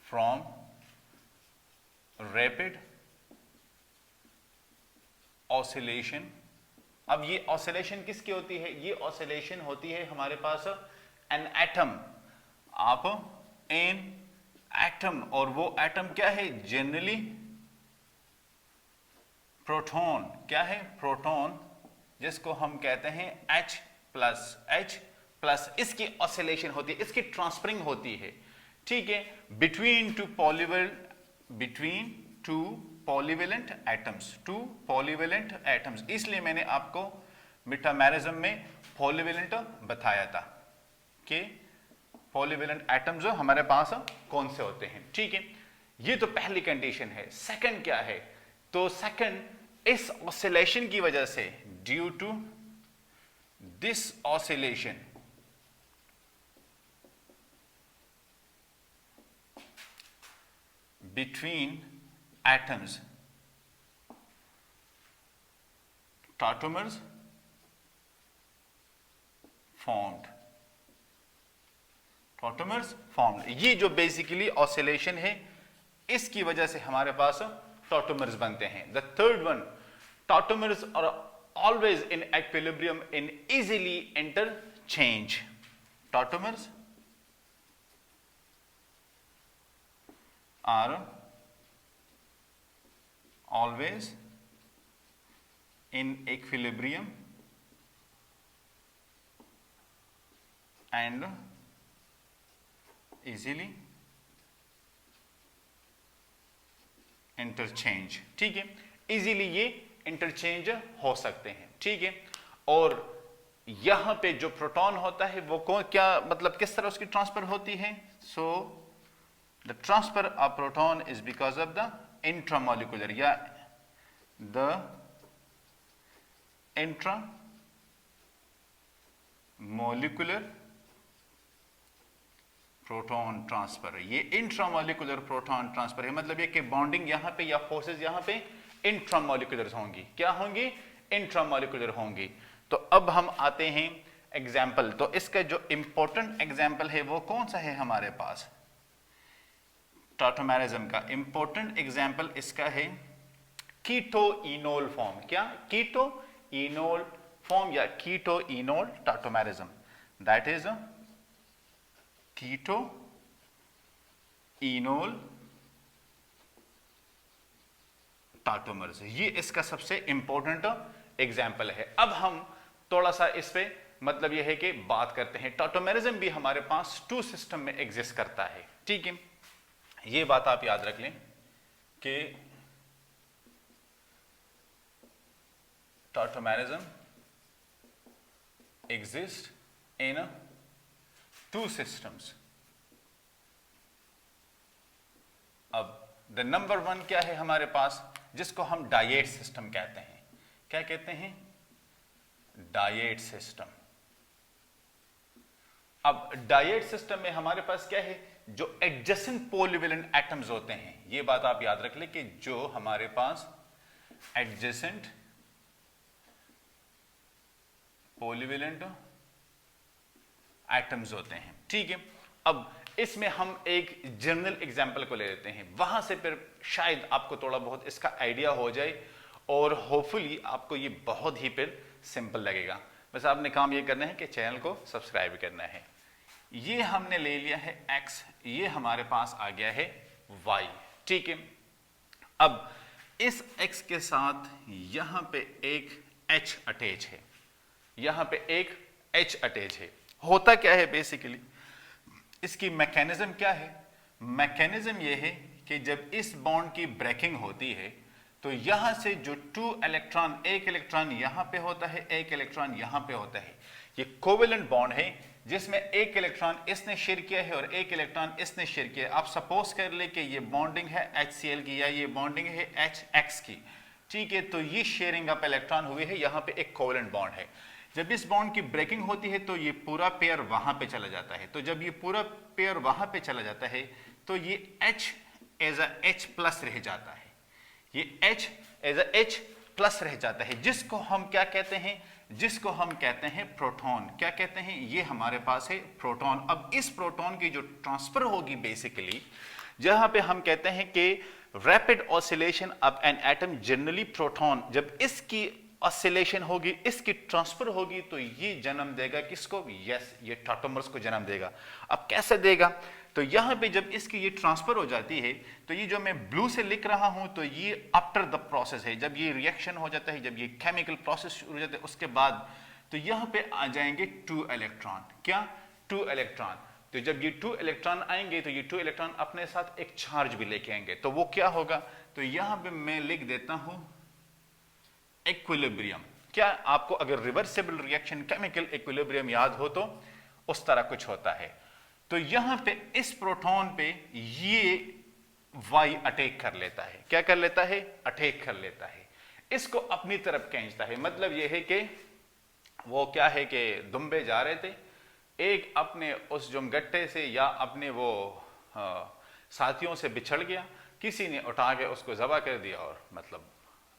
फ्रॉम रैपिड ऑसिलेशन। अब ये ऑसिलेशन किसकी होती है? ये ऑसिलेशन होती है हमारे पास एन एटम। आप एन एटम, और वो एटम क्या है? Generally proton. क्या है? प्रोटॉन, जिसको हम कहते हैं H प्लस। इसकी ऑसिलेशन होती है, इसकी ट्रांसफरिंग होती है। ठीक है, बिटवीन टू पॉलीवेलेंट एटम्स। इसलिए मैंने आपको मेटामेरिज्म में पॉलीवेलेंट बताया था कि पॉलीवेलेंट एटम्स हमारे पास कौन से होते हैं। ठीक है, ये तो पहली कंडीशन है। सेकंड क्या है? तो सेकंड, इस ऑसिलेशन की वजह से, due to this oscillation, between atoms, tautomers formed. ये जो बेसिकली ऑसिलेशन है, इसकी वजह से हमारे पास टाटोमर्स बनते हैं। The third one, tautomers are always in equilibrium in easily interchange. Tautomers are always in equilibrium and easily interchange. ठीक है, इजीली ये इंटरचेंज हो सकते हैं। ठीक है, और यहां पे जो प्रोटॉन होता है वो क्या मतलब किस तरह उसकी ट्रांसफर होती है? So the transfer of proton is because of the intramolecular या द इंट्रामोलिकुलर प्रोटॉन ट्रांसफर। ये इंट्रामोलिकुलर प्रोटॉन ट्रांसफर है। मतलब ये कि बॉन्डिंग यहां पे या फोर्सेस यहां पे इंट्रामोलिकुलर होंगी। क्या होंगी? इंट्रामोलिकुलर होंगी। तो अब हम आते हैं एग्जाम्पल। तो इसका जो इंपॉर्टेंट एग्जाम्पल है वो कौन सा है हमारे पास? टाटोमेरिज्म का इंपॉर्टेंट एग्जाम्पल इसका है कीटोइनोल फॉर्म। क्या? कीटोइनोल फॉर्म या कीटोइनोल टाटोमेरिज्म, दैट इज कीटोइनोल टाटोमर्स। ये इसका सबसे इंपॉर्टेंट एग्जाम्पल है। अब हम थोड़ा सा इस पे मतलब ये है कि बात करते हैं। टाटोमेरिज्म भी हमारे पास टू सिस्टम में एग्जिस्ट करता है। ठीक है, ये बात आप याद रख लें कि tautomerism exist in to systems. अब द नंबर वन क्या है हमारे पास? जिसको हम डायट सिस्टम कहते हैं। क्या कहते हैं? Diet system. अब डायट सिस्टम में हमारे पास क्या है? जो एडजेसेंट पॉलीवेलेंट एटम्स होते हैं। ये बात आप याद रख ले कि जो हमारे पास एडजेसेंट पॉलीवेलेंट एटम्स होते हैं। ठीक है, अब इसमें हम एक जनरल एग्जांपल को ले लेते हैं। वहां से फिर शायद आपको थोड़ा बहुत इसका आइडिया हो जाए और होपफुली आपको ये बहुत ही फिर सिंपल लगेगा। बस आपने काम ये करना है कि चैनल को सब्सक्राइब करना है। ये हमने ले लिया है x, ये हमारे पास आ गया है y। ठीक है, अब इस x के साथ यहां पे एक h अटैच है, यहां पे एक h अटैच है। होता क्या है बेसिकली, इसकी मैकेनिज्म क्या है? मैकेनिज्म ये है कि जब इस बॉन्ड की ब्रेकिंग होती है तो यहां से जो 2 इलेक्ट्रॉन, एक इलेक्ट्रॉन यहां पे होता है, एक इलेक्ट्रॉन यहां पे होता है, ये कोवेलेंट बॉन्ड है जिसमें एक इलेक्ट्रॉन इसने शेयर किया है और एक इलेक्ट्रॉन इसने शेयर किया है। आप सपोज कर ले कि ये बॉन्डिंग है HCl की या ये बॉन्डिंग है HX की, ठीक है, तो ये शेयरिंग अप इलेक्ट्रॉन हुए है, यहाँ पे एक कोवेलेंट बॉन्ड है। जब इस बॉन्ड की ब्रेकिंग होती है तो ये पूरा पेयर वहां पे चला जाता है। तो जब ये पूरा पेयर वहां पे चला जाता है तो ये H as a H plus रह जाता है, ये H as a H plus रह जाता है, जिसको हम क्या कहते हैं, जिसको हम कहते हैं प्रोटॉन। क्या कहते हैं? ये हमारे पास है प्रोटॉन। अब इस प्रोटॉन की जो ट्रांसफर होगी बेसिकली, जहां पे हम कहते हैं कि rapid oscillation of an atom generally proton, जब इसकी ऑसिलेशन होगी, इसकी ट्रांसफर होगी तो ये जन्म देगा किसको? यस, ये टॉटोमर्स को जन्म देगा। अब कैसे देगा? तो यहां पे जब इसकी ये ट्रांसफर हो जाती है तो ये जो मैं ब्लू से लिख रहा हूं तो ये आफ्टर द प्रोसेस है, जब ये रिएक्शन हो जाता है, जब ये केमिकल प्रोसेस शुरू हो जाता है उसके बाद, तो यहां पे आ जाएंगे 2 इलेक्ट्रॉन। क्या? 2 इलेक्ट्रॉन। तो जब ये 2 इलेक्ट्रॉन आएंगे तो ये 2 इलेक्ट्रॉन अपने साथ एक चार्ज भी लेके आएंगे, तो वो क्या होगा? तो यहां पे मैं लिख देता हूं इक्विलिब्रियम। क्या आपको अगर रिवर्सिबल रिएक्शन केमिकल इक्विलिब्रियम याद हो तो उस तरह कुछ होता है। तो यहां पे इस प्रोटॉन पे ये Y अटैक कर लेता है। क्या कर लेता है? अटैक कर लेता है, इसको अपनी तरफ खींचता है। मतलब यह है कि वो क्या है कि दुम्बे जा रहे थे, एक अपने उस जुमगट्टे से या अपने वो साथियों से बिछड़ गया, किसी ने उठा के उसको ज़बह कर दिया और मतलब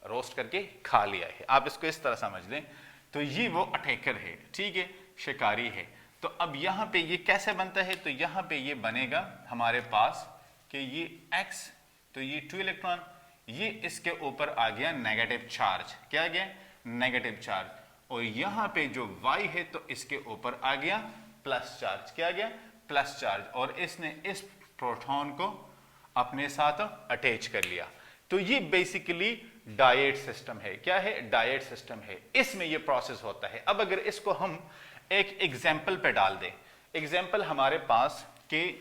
रोस्ट करके खा लिया है। आप इसको इस तरह समझ लें। तो ये वो अटैकर है, ठीक है, शिकारी है। तो अब यहां पे ये कैसे बनता है? तो यहां पे ये बनेगा हमारे पास कि ये X, तो ये 2 इलेक्ट्रॉन, ये इसके ऊपर आ गया नेगेटिव चार्ज। क्या आ गया? Negative charge. और यहां पे जो Y है तो इसके ऊपर आ गया प्लस चार्ज। क्या आ गया? Plus charge. और इसने इस प्रोटॉन को अपने साथ अटैच कर लिया। तो ये बेसिकली डायट सिस्टम है। क्या है? डायट सिस्टम है, इसमें ये प्रोसेस होता है। अब अगर इसको हम एक एग्जाम्पल पे डाल दें, एग्जाम्पल हमारे पास के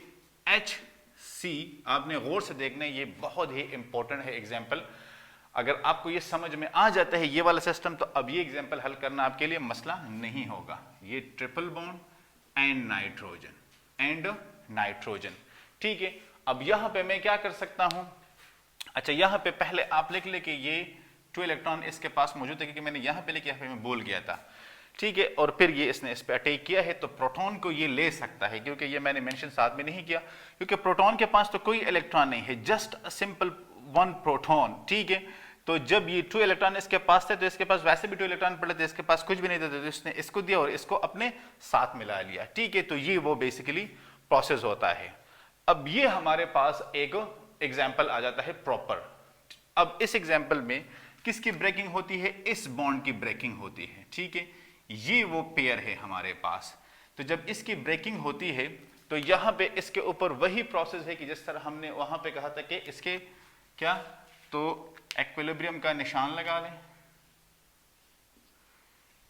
HC, आपने गौर से देखना, ये बहुत ही इंपॉर्टेंट है एग्जाम्पल। अगर आपको ये समझ में आ जाता है ये वाला सिस्टम, तो अब ये एग्जाम्पल हल करना आपके लिए मसला नहीं होगा। ये ट्रिपल बॉन्ड एंड नाइट्रोजन, ठीक है। अब यहां पे मैं क्या कर सकता हूं? अच्छा, यहां पे पहले आप लिख ले कि ये 2 इलेक्ट्रॉन इसके पास मौजूद है, क्योंकि मैंने यहां पे लिखा, मैं भूल गया था, ठीक है। और फिर ये इसने इस पे अटैक किया है, तो प्रोटॉन को ये ले सकता है, क्योंकि ये मैंने मेंशन साथ में नहीं किया, क्योंकि प्रोटॉन के पास तो कोई इलेक्ट्रॉन नहीं है, जस्ट अ सिंपल 1 प्रोटॉन, ठीक है। तो जब ये 2 इलेक्ट्रॉन इसके पास थे, तो इसके पास वैसे भी 2 इलेक्ट्रॉन पड़े थे, इसके पास कुछ भी नहीं था, तो इसने इसको दिया और इसको अपने साथ मिला लिया, ठीक है। तो ये वो बेसिकली प्रोसेस होता है। अब ये हमारे पास एक एग्जाम्पल आ जाता है प्रॉपर। अब इस एग्जाम्पल में किसकी ब्रेकिंग होती है? इस बॉन्ड की ब्रेकिंग होती है, ठीक है। ये वो पेयर है हमारे पास। तो जब इसकी ब्रेकिंग होती है तो यहां पे इसके ऊपर वही प्रोसेस है कि जिस तरह हमने वहां पे कहा था कि इसके क्या, तो इक्विलिब्रियम का निशान लगा लें,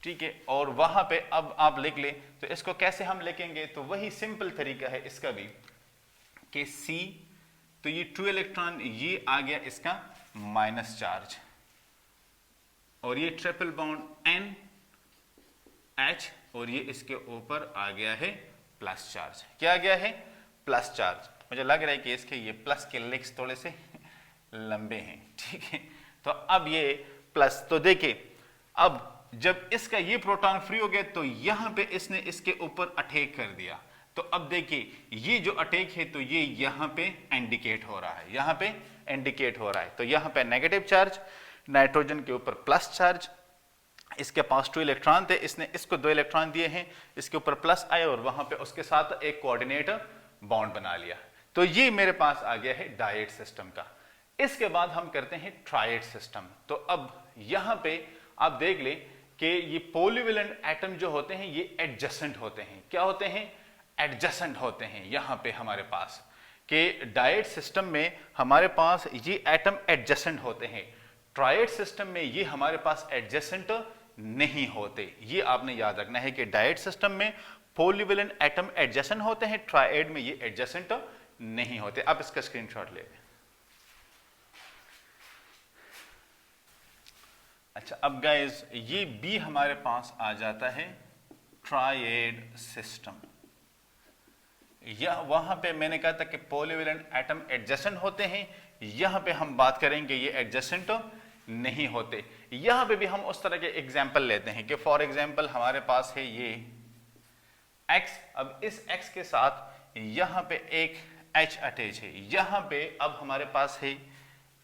ठीक है। और वहां पे अब आप लिख ले, तो इसको कैसे हम लिखेंगे? तो वही सिंपल तरीका है इसका भी कि C, तो ये 2 इलेक्ट्रॉन, ये आ गया इसका माइनस चार्ज, और ये ट्रिपल बॉन्ड NH, और ये इसके ऊपर आ गया है प्लस चार्ज। क्या आ गया है? Plus charge. मुझे लग रहा है कि इसके ये प्लस के लेग्स थोड़े से लंबे हैं, ठीक है। तो अब ये प्लस, तो देखिए अब जब इसका ये प्रोटॉन फ्री हो गया तो यहां पे इसने इसके ऊपर अटैक कर दिया। तो अब देखिए ये जो अटैक है तो ये यहां पे इंडिकेट हो रहा है, यहां पे इंडिकेट हो रहा है। तो यहां पे नेगेटिव चार्ज, नाइट्रोजन के ऊपर प्लस चार्ज, इसके पास 2 इलेक्ट्रॉन थे, इसने इसको 2 इलेक्ट्रॉन दिए हैं, इसके ऊपर प्लस आए और वहां पे उसके साथ एक कोऑर्डिनेट बॉन्ड बना लिया। तो ये मेरे पास आ गया है डायट सिस्टम का। इसके बाद हम करते हैं ट्रायड सिस्टम। तो अब यहां पे आप देख ले कि ये पॉलीवेलेंट एटम जो होते हैं ये एडजेसेंट होते हैं। क्या होते हैं? एडजेसेंट होते हैं। यहां पे हमारे पास के डायट सिस्टम में हमारे पास ये एटम एडजेसेंट होते हैं, ट्रायड सिस्टम में ये हमारे पास एडजेसेंट नहीं होते। ये आपने याद रखना है कि डायट सिस्टम में पॉलीवेलेंट एटम एडजेसेंट होते हैं, ट्राइएड में ये एडजेसेंट नहीं होते। अब इसका स्क्रीनशॉट ले लें। अच्छा, अब गाइस ये बी हमारे पास आ जाता है ट्राइएड सिस्टम। यह वहां पे मैंने कहा था कि पॉलीवेलेंट एटम एडजेसेंट होते हैं, यहां पे हम बात करेंगे ये एडजेसेंट नहीं होते। यहां पे भी हम उस तरह के एग्जाम्पल लेते हैं कि फॉर एग्जाम्पल हमारे पास है ये x, अब इस x के साथ यहां पे एक H अटैच है, यहां पे अब हमारे पास है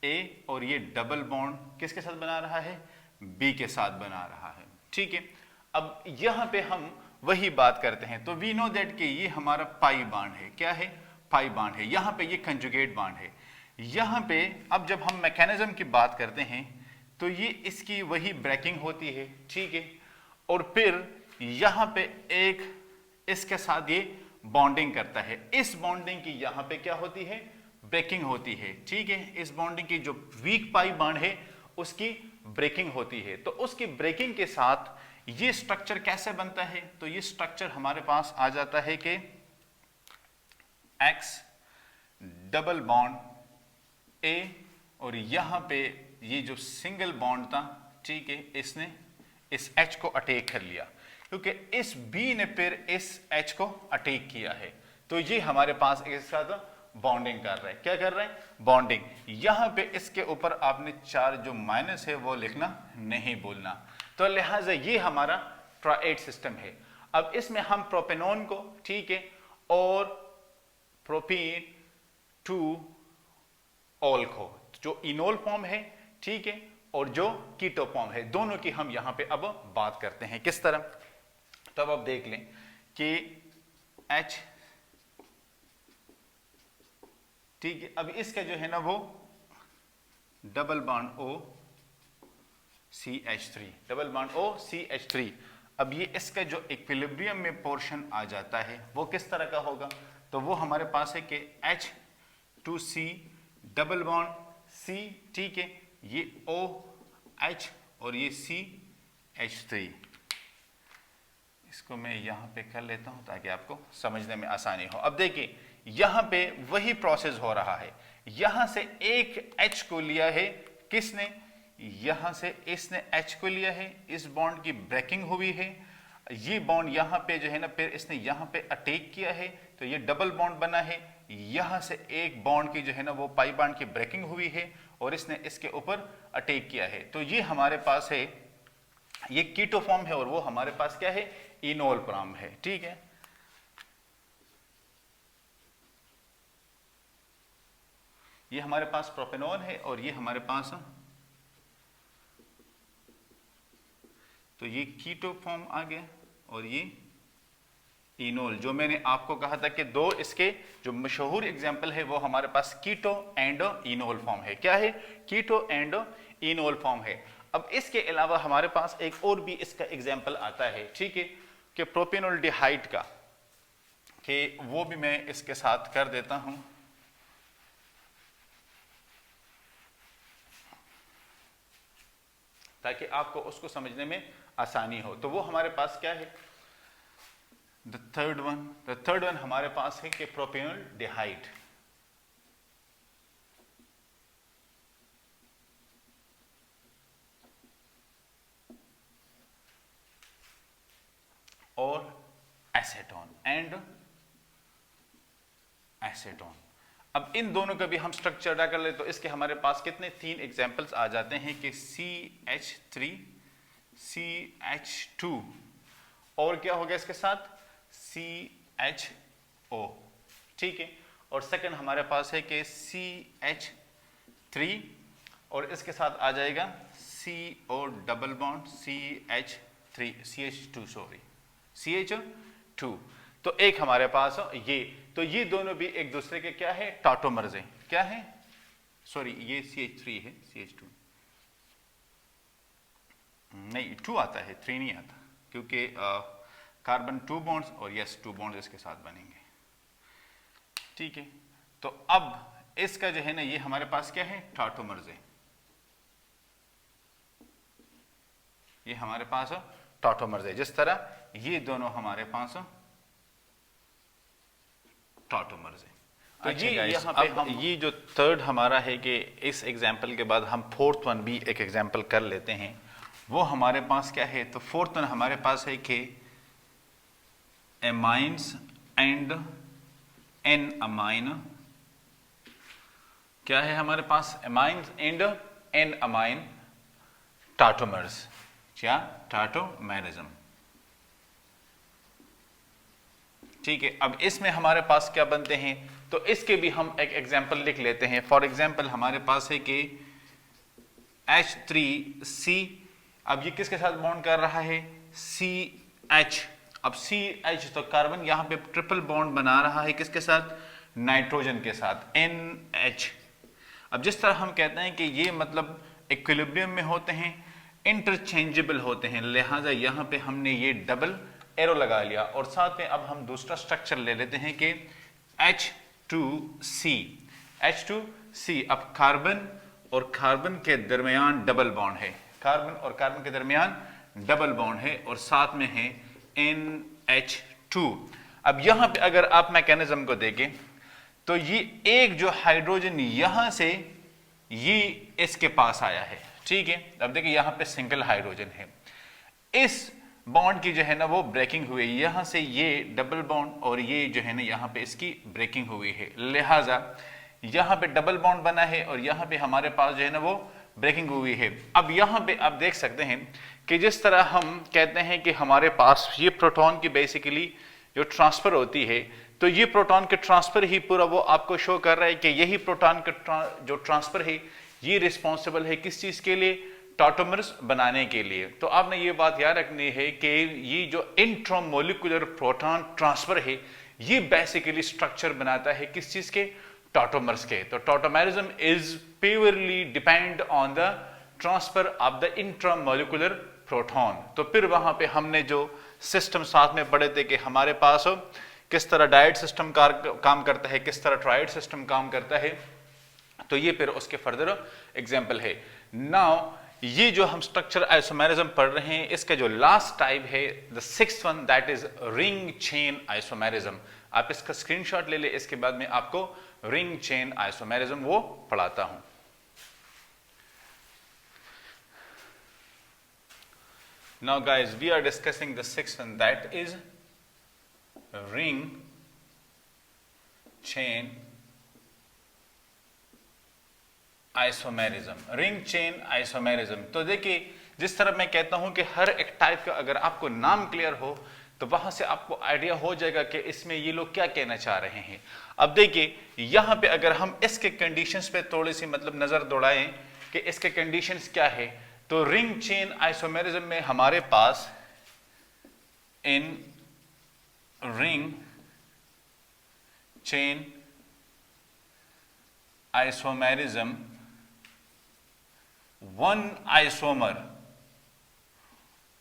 A और ये डबल बॉन्ड किसके साथ बना रहा है, B के साथ बना रहा है, ठीक है। अब यहां पे हम वही बात करते हैं, तो वी नो दैट कि ये हमारा पाई बॉन्ड है, क्या है, पाई बॉन्ड है, यहां पे ये कंजुगेट बॉन्ड है। यहां पे अब जब हम मैकेनिज्म की बात करते हैं तो ये इसकी वही ब्रेकिंग होती है, ठीक है, और फिर यहां पे एक इसके साथ ये बॉन्डिंग करता है, इस बॉन्डिंग की यहां पे क्या होती है, ब्रेकिंग होती है, ठीक है। इस बॉन्डिंग की जो वीक पाई बॉन्ड है उसकी ब्रेकिंग होती है, तो उसकी ब्रेकिंग के साथ ये स्ट्रक्चर कैसे बनता है, तो ये स्ट्रक्चर हमारे पास आ जाता है कि X डबल बॉन्ड A और यहां पे ये जो सिंगल बॉन्ड था, ठीक है, इसने इस H को अटैक कर लिया, क्योंकि इस B ने फिर इस H को अटैक किया है, तो ये हमारे पास एक साथ बॉन्डिंग कर रहा है, क्या कर रहा है, बॉन्डिंग। यहां पे इसके ऊपर आपने चार्ज जो माइनस है वो लिखना नहीं भूलना, तो लिहाजा ये हमारा ट्राइएड सिस्टम है। अब इसमें हम प्रोपेनॉन को, ठीक है, और प्रोपीन टू ऑल को, जो इनोल फॉर्म है, ठीक है, और जो कीटो फॉर्म है, दोनों की हम यहां पे अब बात करते हैं किस तरह। तो अब आप देख लें कि H, ठीक है, अब इसका जो है ना वो double bond O CH3, double bond O CH3, अब ये इसका जो इक्विलिब्रियम में पोर्शन आ जाता है वो किस तरह का होगा, तो वो हमारे पास है कि H2C डबल बॉन्ड C, ठीक है, ये OH और ये CH3, इसको मैं यहां पे कर लेता हूं ताकि आपको समझने में आसानी हो। अब देखिए यहां पे वही प्रोसेस हो रहा है, यहां से एक H को लिया है किसने, यहां से इसने H को लिया है, इस बॉन्ड की ब्रेकिंग हुई है, ये बॉन्ड यहां पे जो है ना फिर इसने यहां पे अटैक किया है, तो ये डबल बॉन्ड बना है, यहां से एक बॉन्ड की जो है ना वो पाई बॉन्ड की ब्रेकिंग हुई है और इसने इसके ऊपर अटैक किया है, तो ये हमारे पास है, ये कीटो फॉर्म है और वो हमारे पास क्या है, इनोल फॉर्म है, ठीक है। ये हमारे पास प्रोपेनॉन है और ये हमारे पास, तो ये कीटो फॉर्म आ गया और ये इनोल, जो मैंने आपको कहा था कि दो इसके जो मशहूर एग्जाम्पल है वो हमारे पास कीटो एंड इनोल फॉर्म है, क्या है, कीटो एंड इनोल फॉर्म है। अब इसके अलावा हमारे पास एक और भी इसका एग्जाम्पल आता है, ठीक है, कि प्रोपेनोल्डिहाइड का, कि वो भी मैं इसके साथ कर देता हूं ताकि आपको उसको समझने में आसानी हो। तो वो हमारे पास क्या है, द थर्ड वन हमारे पास है कि प्रोपेनोल्डिहाइड, और एसेटोन एंड एसेटोन। अब इन दोनों का भी हम स्ट्रक्चर अदा कर ले तो इसके हमारे पास कितने, तीन एग्जांपल्स आ जाते हैं कि CH3 CH2 और क्या हो गया इसके साथ CHO, ठीक है, और सेकंड हमारे पास है कि CH3 और इसके साथ आ जाएगा CO double bond CH2 sorry CH2। तो एक हमारे पास ये, तो ये दोनों भी एक दूसरे के क्या है, टॉटोमर्स हैं, क्या है, सॉरी ये CH3 है, CH2 नहीं 2 आता है, 3 नहीं आता, क्योंकि कार्बन 2 बॉन्ड्स और यस 2 बॉन्ड्स इसके साथ बनेंगे, ठीक है। तो अब इसका जो है ना ये हमारे पास क्या है, टॉटोमर्स है, ये हमारे पास टॉटोमर्स है, जिस तरह ये दोनों हमारे पास टॉटोमर्स है। तो अच्छा ये guys, यहाँ पे अब हम ये जो थर्ड हमारा है कि इस एग्जाम्पल के बाद हम फोर्थ वन भी एक एग्जाम्पल कर लेते हैं। वो हमारे पास क्या है, तो फोर्थ वन हमारे पास है कि एमाइंस एंड एन अमाइन। क्या है हमारे पास, एमाइंस एंड एन अमाइन टाटोमर्स या टाटोमेरिज्म। ठीक है, अब इसमें हमारे पास क्या बनते हैं, तो इसके भी हम एक एग्जांपल लिख लेते हैं। फॉर एग्जांपल हमारे पास है कि H3C, अब ये किसके साथ बॉन्ड कर रहा है, CH। अब CH तो कार्बन यहां पे ट्रिपल बॉन्ड बना रहा है किसके साथ, नाइट्रोजन के साथ, NH। अब जिस तरह हम कहते हैं कि ये मतलब इक्विलिब्रियम में होते हैं, इंटरचेंजेबल होते हैं, लिहाजा यहां पे हमने ये डबल एरो लगा लिया। और साथ में अब हम दूसरा स्ट्रक्चर ले लेते हैं कि H2C। H2C, अब कार्बन और कार्बन के दरमियान डबल बॉन्ड है, कार्बन और कार्बन के दरमियान डबल बॉन्ड है, और साथ में है NH2। अब यहां पे अगर आप मैकेनिज्म को देखें तो ये एक जो हाइड्रोजन यहां से ये इसके पास आया है, ठीक है। अब देखिए यहां पे सिंगल हाइड्रोजन है, इस बॉन्ड की जो है ना वो ब्रेकिंग हुई है, यहां से ये डबल बॉन्ड और ये जो है ना यहां पे इसकी ब्रेकिंग हुई है, लिहाजा यहां पे डबल बॉन्ड बना है और यहां पे हमारे पास जो है ना वो ब्रेकिंग हुई है। अब यहां पे आप देख सकते हैं कि जिस तरह हम कहते हैं कि हमारे पास ये प्रोटॉन की बेसिकली जो ट्रांसफर होती है, तो ये प्रोटॉन के ट्रांसफर ही पूरा वो आपको शो कर रहा है कि यही प्रोटॉन का जो ट्रांसफर है ये रिस्पॉन्सिबल है किस चीज के लिए, टॉटोमर्स बनाने के लिए। तो आपने ये बात याद रखनी है कि ये जो इंट्रामोलिकुलर प्रोटॉन ट्रांसफर है ये बेसिकली स्ट्रक्चर बनाता है किस चीज के, टॉटोमर्स के। तो tautomerism is purely depend on the transfer of the intramolecular proton. तो फिर वहां पे हमने जो सिस्टम साथ में पढ़े थे कि हमारे पास किस तरह डायड सिस्टम काम करता है, किस तरह ट्राइड सिस्टम काम करता है, तो ये फिर उसके फर्दर एग्जाम्पल है। नाउ ये जो हम स्ट्रक्चर आइसोमेरिज्म पढ़ रहे हैं, इसका जो लास्ट टाइप है the sixth one, that is ring chain isomerism. आप इसका स्क्रीनशॉट ले ले, इसके बाद में आपको रिंग चेन आइसोमेरिज्म वो पढ़ाता हूं। Now guys, we are discussing the sixth one, that is ring chain isomerism. Ring chain isomerism, तो देखिए जिस तरह मैं कहता हूं कि हर एक टाइप का अगर आपको नाम क्लियर हो तो वहां से आपको आइडिया हो जाएगा कि इसमें ये लोग क्या कहना चाह रहे हैं। अब देखिए यहां पे अगर हम इसके कंडीशंस पे थोड़ी सी मतलब नजर दौड़ाएं कि इसके कंडीशंस क्या है, तो रिंग चेन आइसोमेरिज्म में हमारे पास in ring chain isomerism one isomer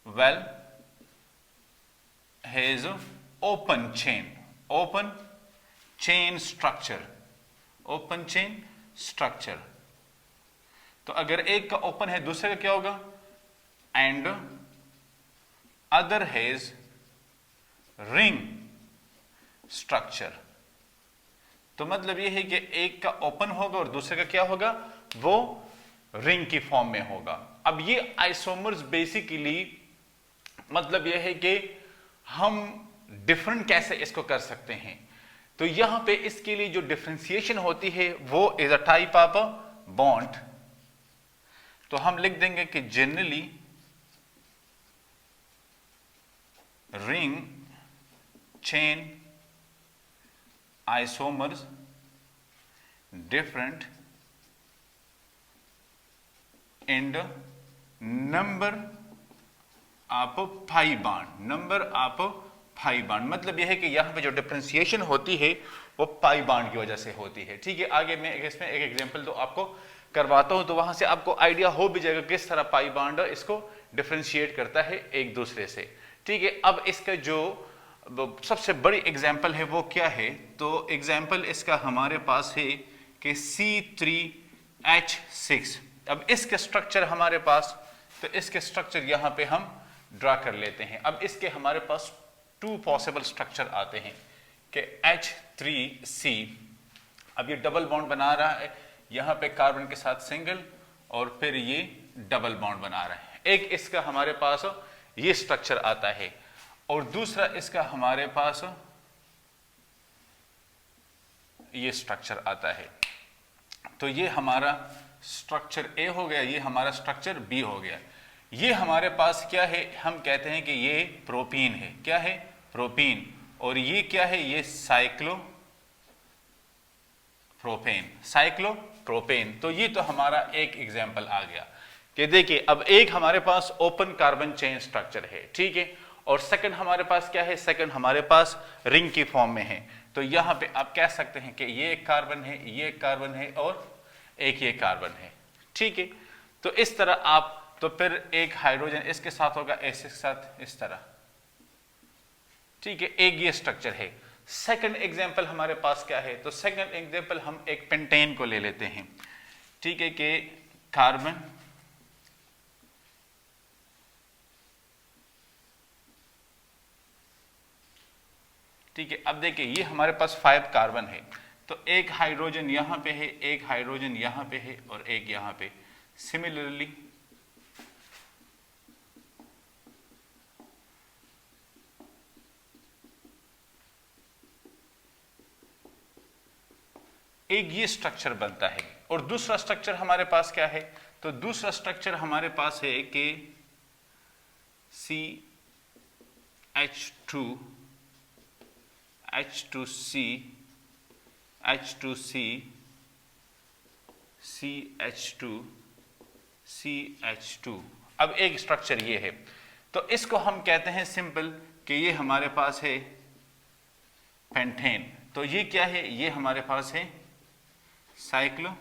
well has open chain structure, open chain structure। तो अगर एक का ओपन है दूसरे का क्या होगा, and other has ring structure. तो मतलब यह है कि एक का ओपन होगा और दूसरे का क्या होगा, वो रिंग की फॉर्म में होगा। अब ये आइसोमर्स बेसिकली मतलब यह है कि हम डिफरेंट कैसे इसको कर सकते हैं, तो यहां पे इसके लिए जो डिफरेंशिएशन होती है वो is a type of bond. तो हम लिख देंगे कि generally ring chain isomers different in the number of pi bond, number of pi bond। मतलब यह है कि यहां पे जो डिफरेंशिएशन होती है वो पाई बॉन्ड की वजह से होती है। ठीक है, आगे मैं इसमें एक एग्जांपल तो आपको करवाता हूं, तो वहां से आपको आइडिया हो भी जाएगा किस तरह पाई बॉन्ड इसको डिफरेंशिएट करता है एक दूसरे से। ठीक है, अब इसका जो सबसे बड़ी एग्जांपल है वो क्या है, तो एग्जांपल इसका हमारे पास है कि C3H6। अब इसके स्ट्रक्चर हमारे पास, तो इसके स्ट्रक्चर यहां पे हम ड्रा कर लेते हैं। अब इसके हमारे पास टू पॉसिबल स्ट्रक्चर आते हैं कि 3C। अब ये डबल बॉन्ड बना रहा है, यहाँ पे कार्बन के साथ सिंगल और फिर ये डबल बॉन्ड बना रहा है। एक इसका हमारे पास ये स्ट्रक्चर आता है और दूसरा इसका हमारे पास ये स्ट्रक्चर आता है। तो ये हमारा स्ट्रक्चर ए हो गया, ये हमारा स्ट्रक्चर बी हो गया। ये हमारे पास क्या है, हम कहते हैं कि ये प्रोपीन है। क्या है? प्रोपीन। और ये क्या है? ये साइक्लोप्रोपेन। तो ये तो हमारा एक एग्जाम्पल आ गया कि देखिए अब एक हमारे पास ओपन कार्बन चेन स्ट्रक्चर है, ठीक है, और सेकंड हमारे पास क्या है? सेकंड हमारे पास रिंग की फॉर्म में है। तो यहां पे आप कह सकते हैं कि ये एक कार्बन है, ये एक कार्बन है और एक ये कार्बन है, ठीक है। तो इस तरह आप, तो फिर एक हाइड्रोजन इसके साथ होगा, इसके साथ इस तरह, ठीक है। एक ये स्ट्रक्चर है। सेकंड एग्जांपल हमारे पास क्या है? तो सेकंड एग्जांपल हम एक पेंटेन को ले लेते हैं, ठीक है, कि कार्बन ठीक है। अब देखिए ये हमारे पास 5 कार्बन है, तो एक हाइड्रोजन यहां पे है, एक हाइड्रोजन यहां पे है और एक यहां पे। सिमिलरली एक ये स्ट्रक्चर बनता है। और दूसरा स्ट्रक्चर हमारे पास क्या है? तो दूसरा स्ट्रक्चर हमारे पास है कि CH2, अब एक स्ट्रक्चर ये है, तो इसको हम कहते हैं सिंपल कि ये हमारे पास है पेंटेन। तो ये क्या है? ये हमारे पास है साइक्लोपेंटेन।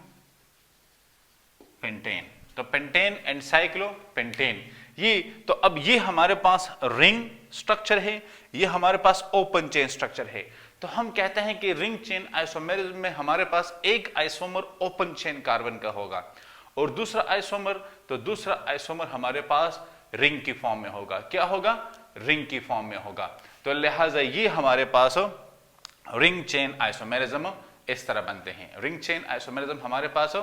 तो पेंटेन एंड साइक्लोपेंटेन, ये तो अब ये हमारे पास रिंग स्ट्रक्चर है, ये हमारे पास ओपन चेन स्ट्रक्चर है। तो हम कहते हैं कि रिंग चेन आइसोमेरिज्म में हमारे पास एक आइसोमर ओपन चेन कार्बन का होगा और दूसरा आइसोमर, तो दूसरा आइसोमर हमारे पास रिंग की फॉर्म में होगा। क्या होगा? रिंग की फॉर्म में होगा। तो लिहाजा ये हमारे पास रिंग चेन आइसोमेरिज्म इस तरह बनते हैं। रिंग चेन आइसोमेरिज्म हमारे पास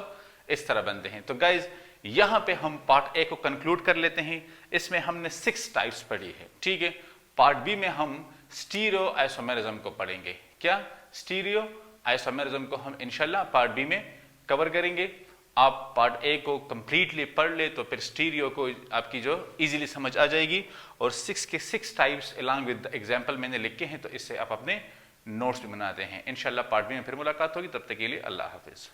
इस तरह बनते हैं। तो गाइज यहां पे हम पार्ट ए को कंक्लूड कर लेते हैं। इसमें हमने 6 टाइप्स पढ़ी है, ठीक है। पार्ट बी में हम स्टीरियो आइसोमेरिज्म को पढ़ेंगे। क्या? स्टीरियो आइसोमेरिज्म को हम इंशाल्लाह पार्ट बी में कवर करेंगे। आप पार्ट ए को कंप्लीटली पढ़ ले तो फिर स्टीरियो को आपकी जो इजीली समझ आ जाएगी। और 6 के 6 टाइप्स अलॉन्ग विद एग्जाम्पल मैंने लिखे हैं, तो इससे आप अपने नोट्स भी बनाते हैं। इंशाल्लाह पार्ट बी में फिर मुलाकात होगी, तब तक के लिए अल्लाह हाफिज।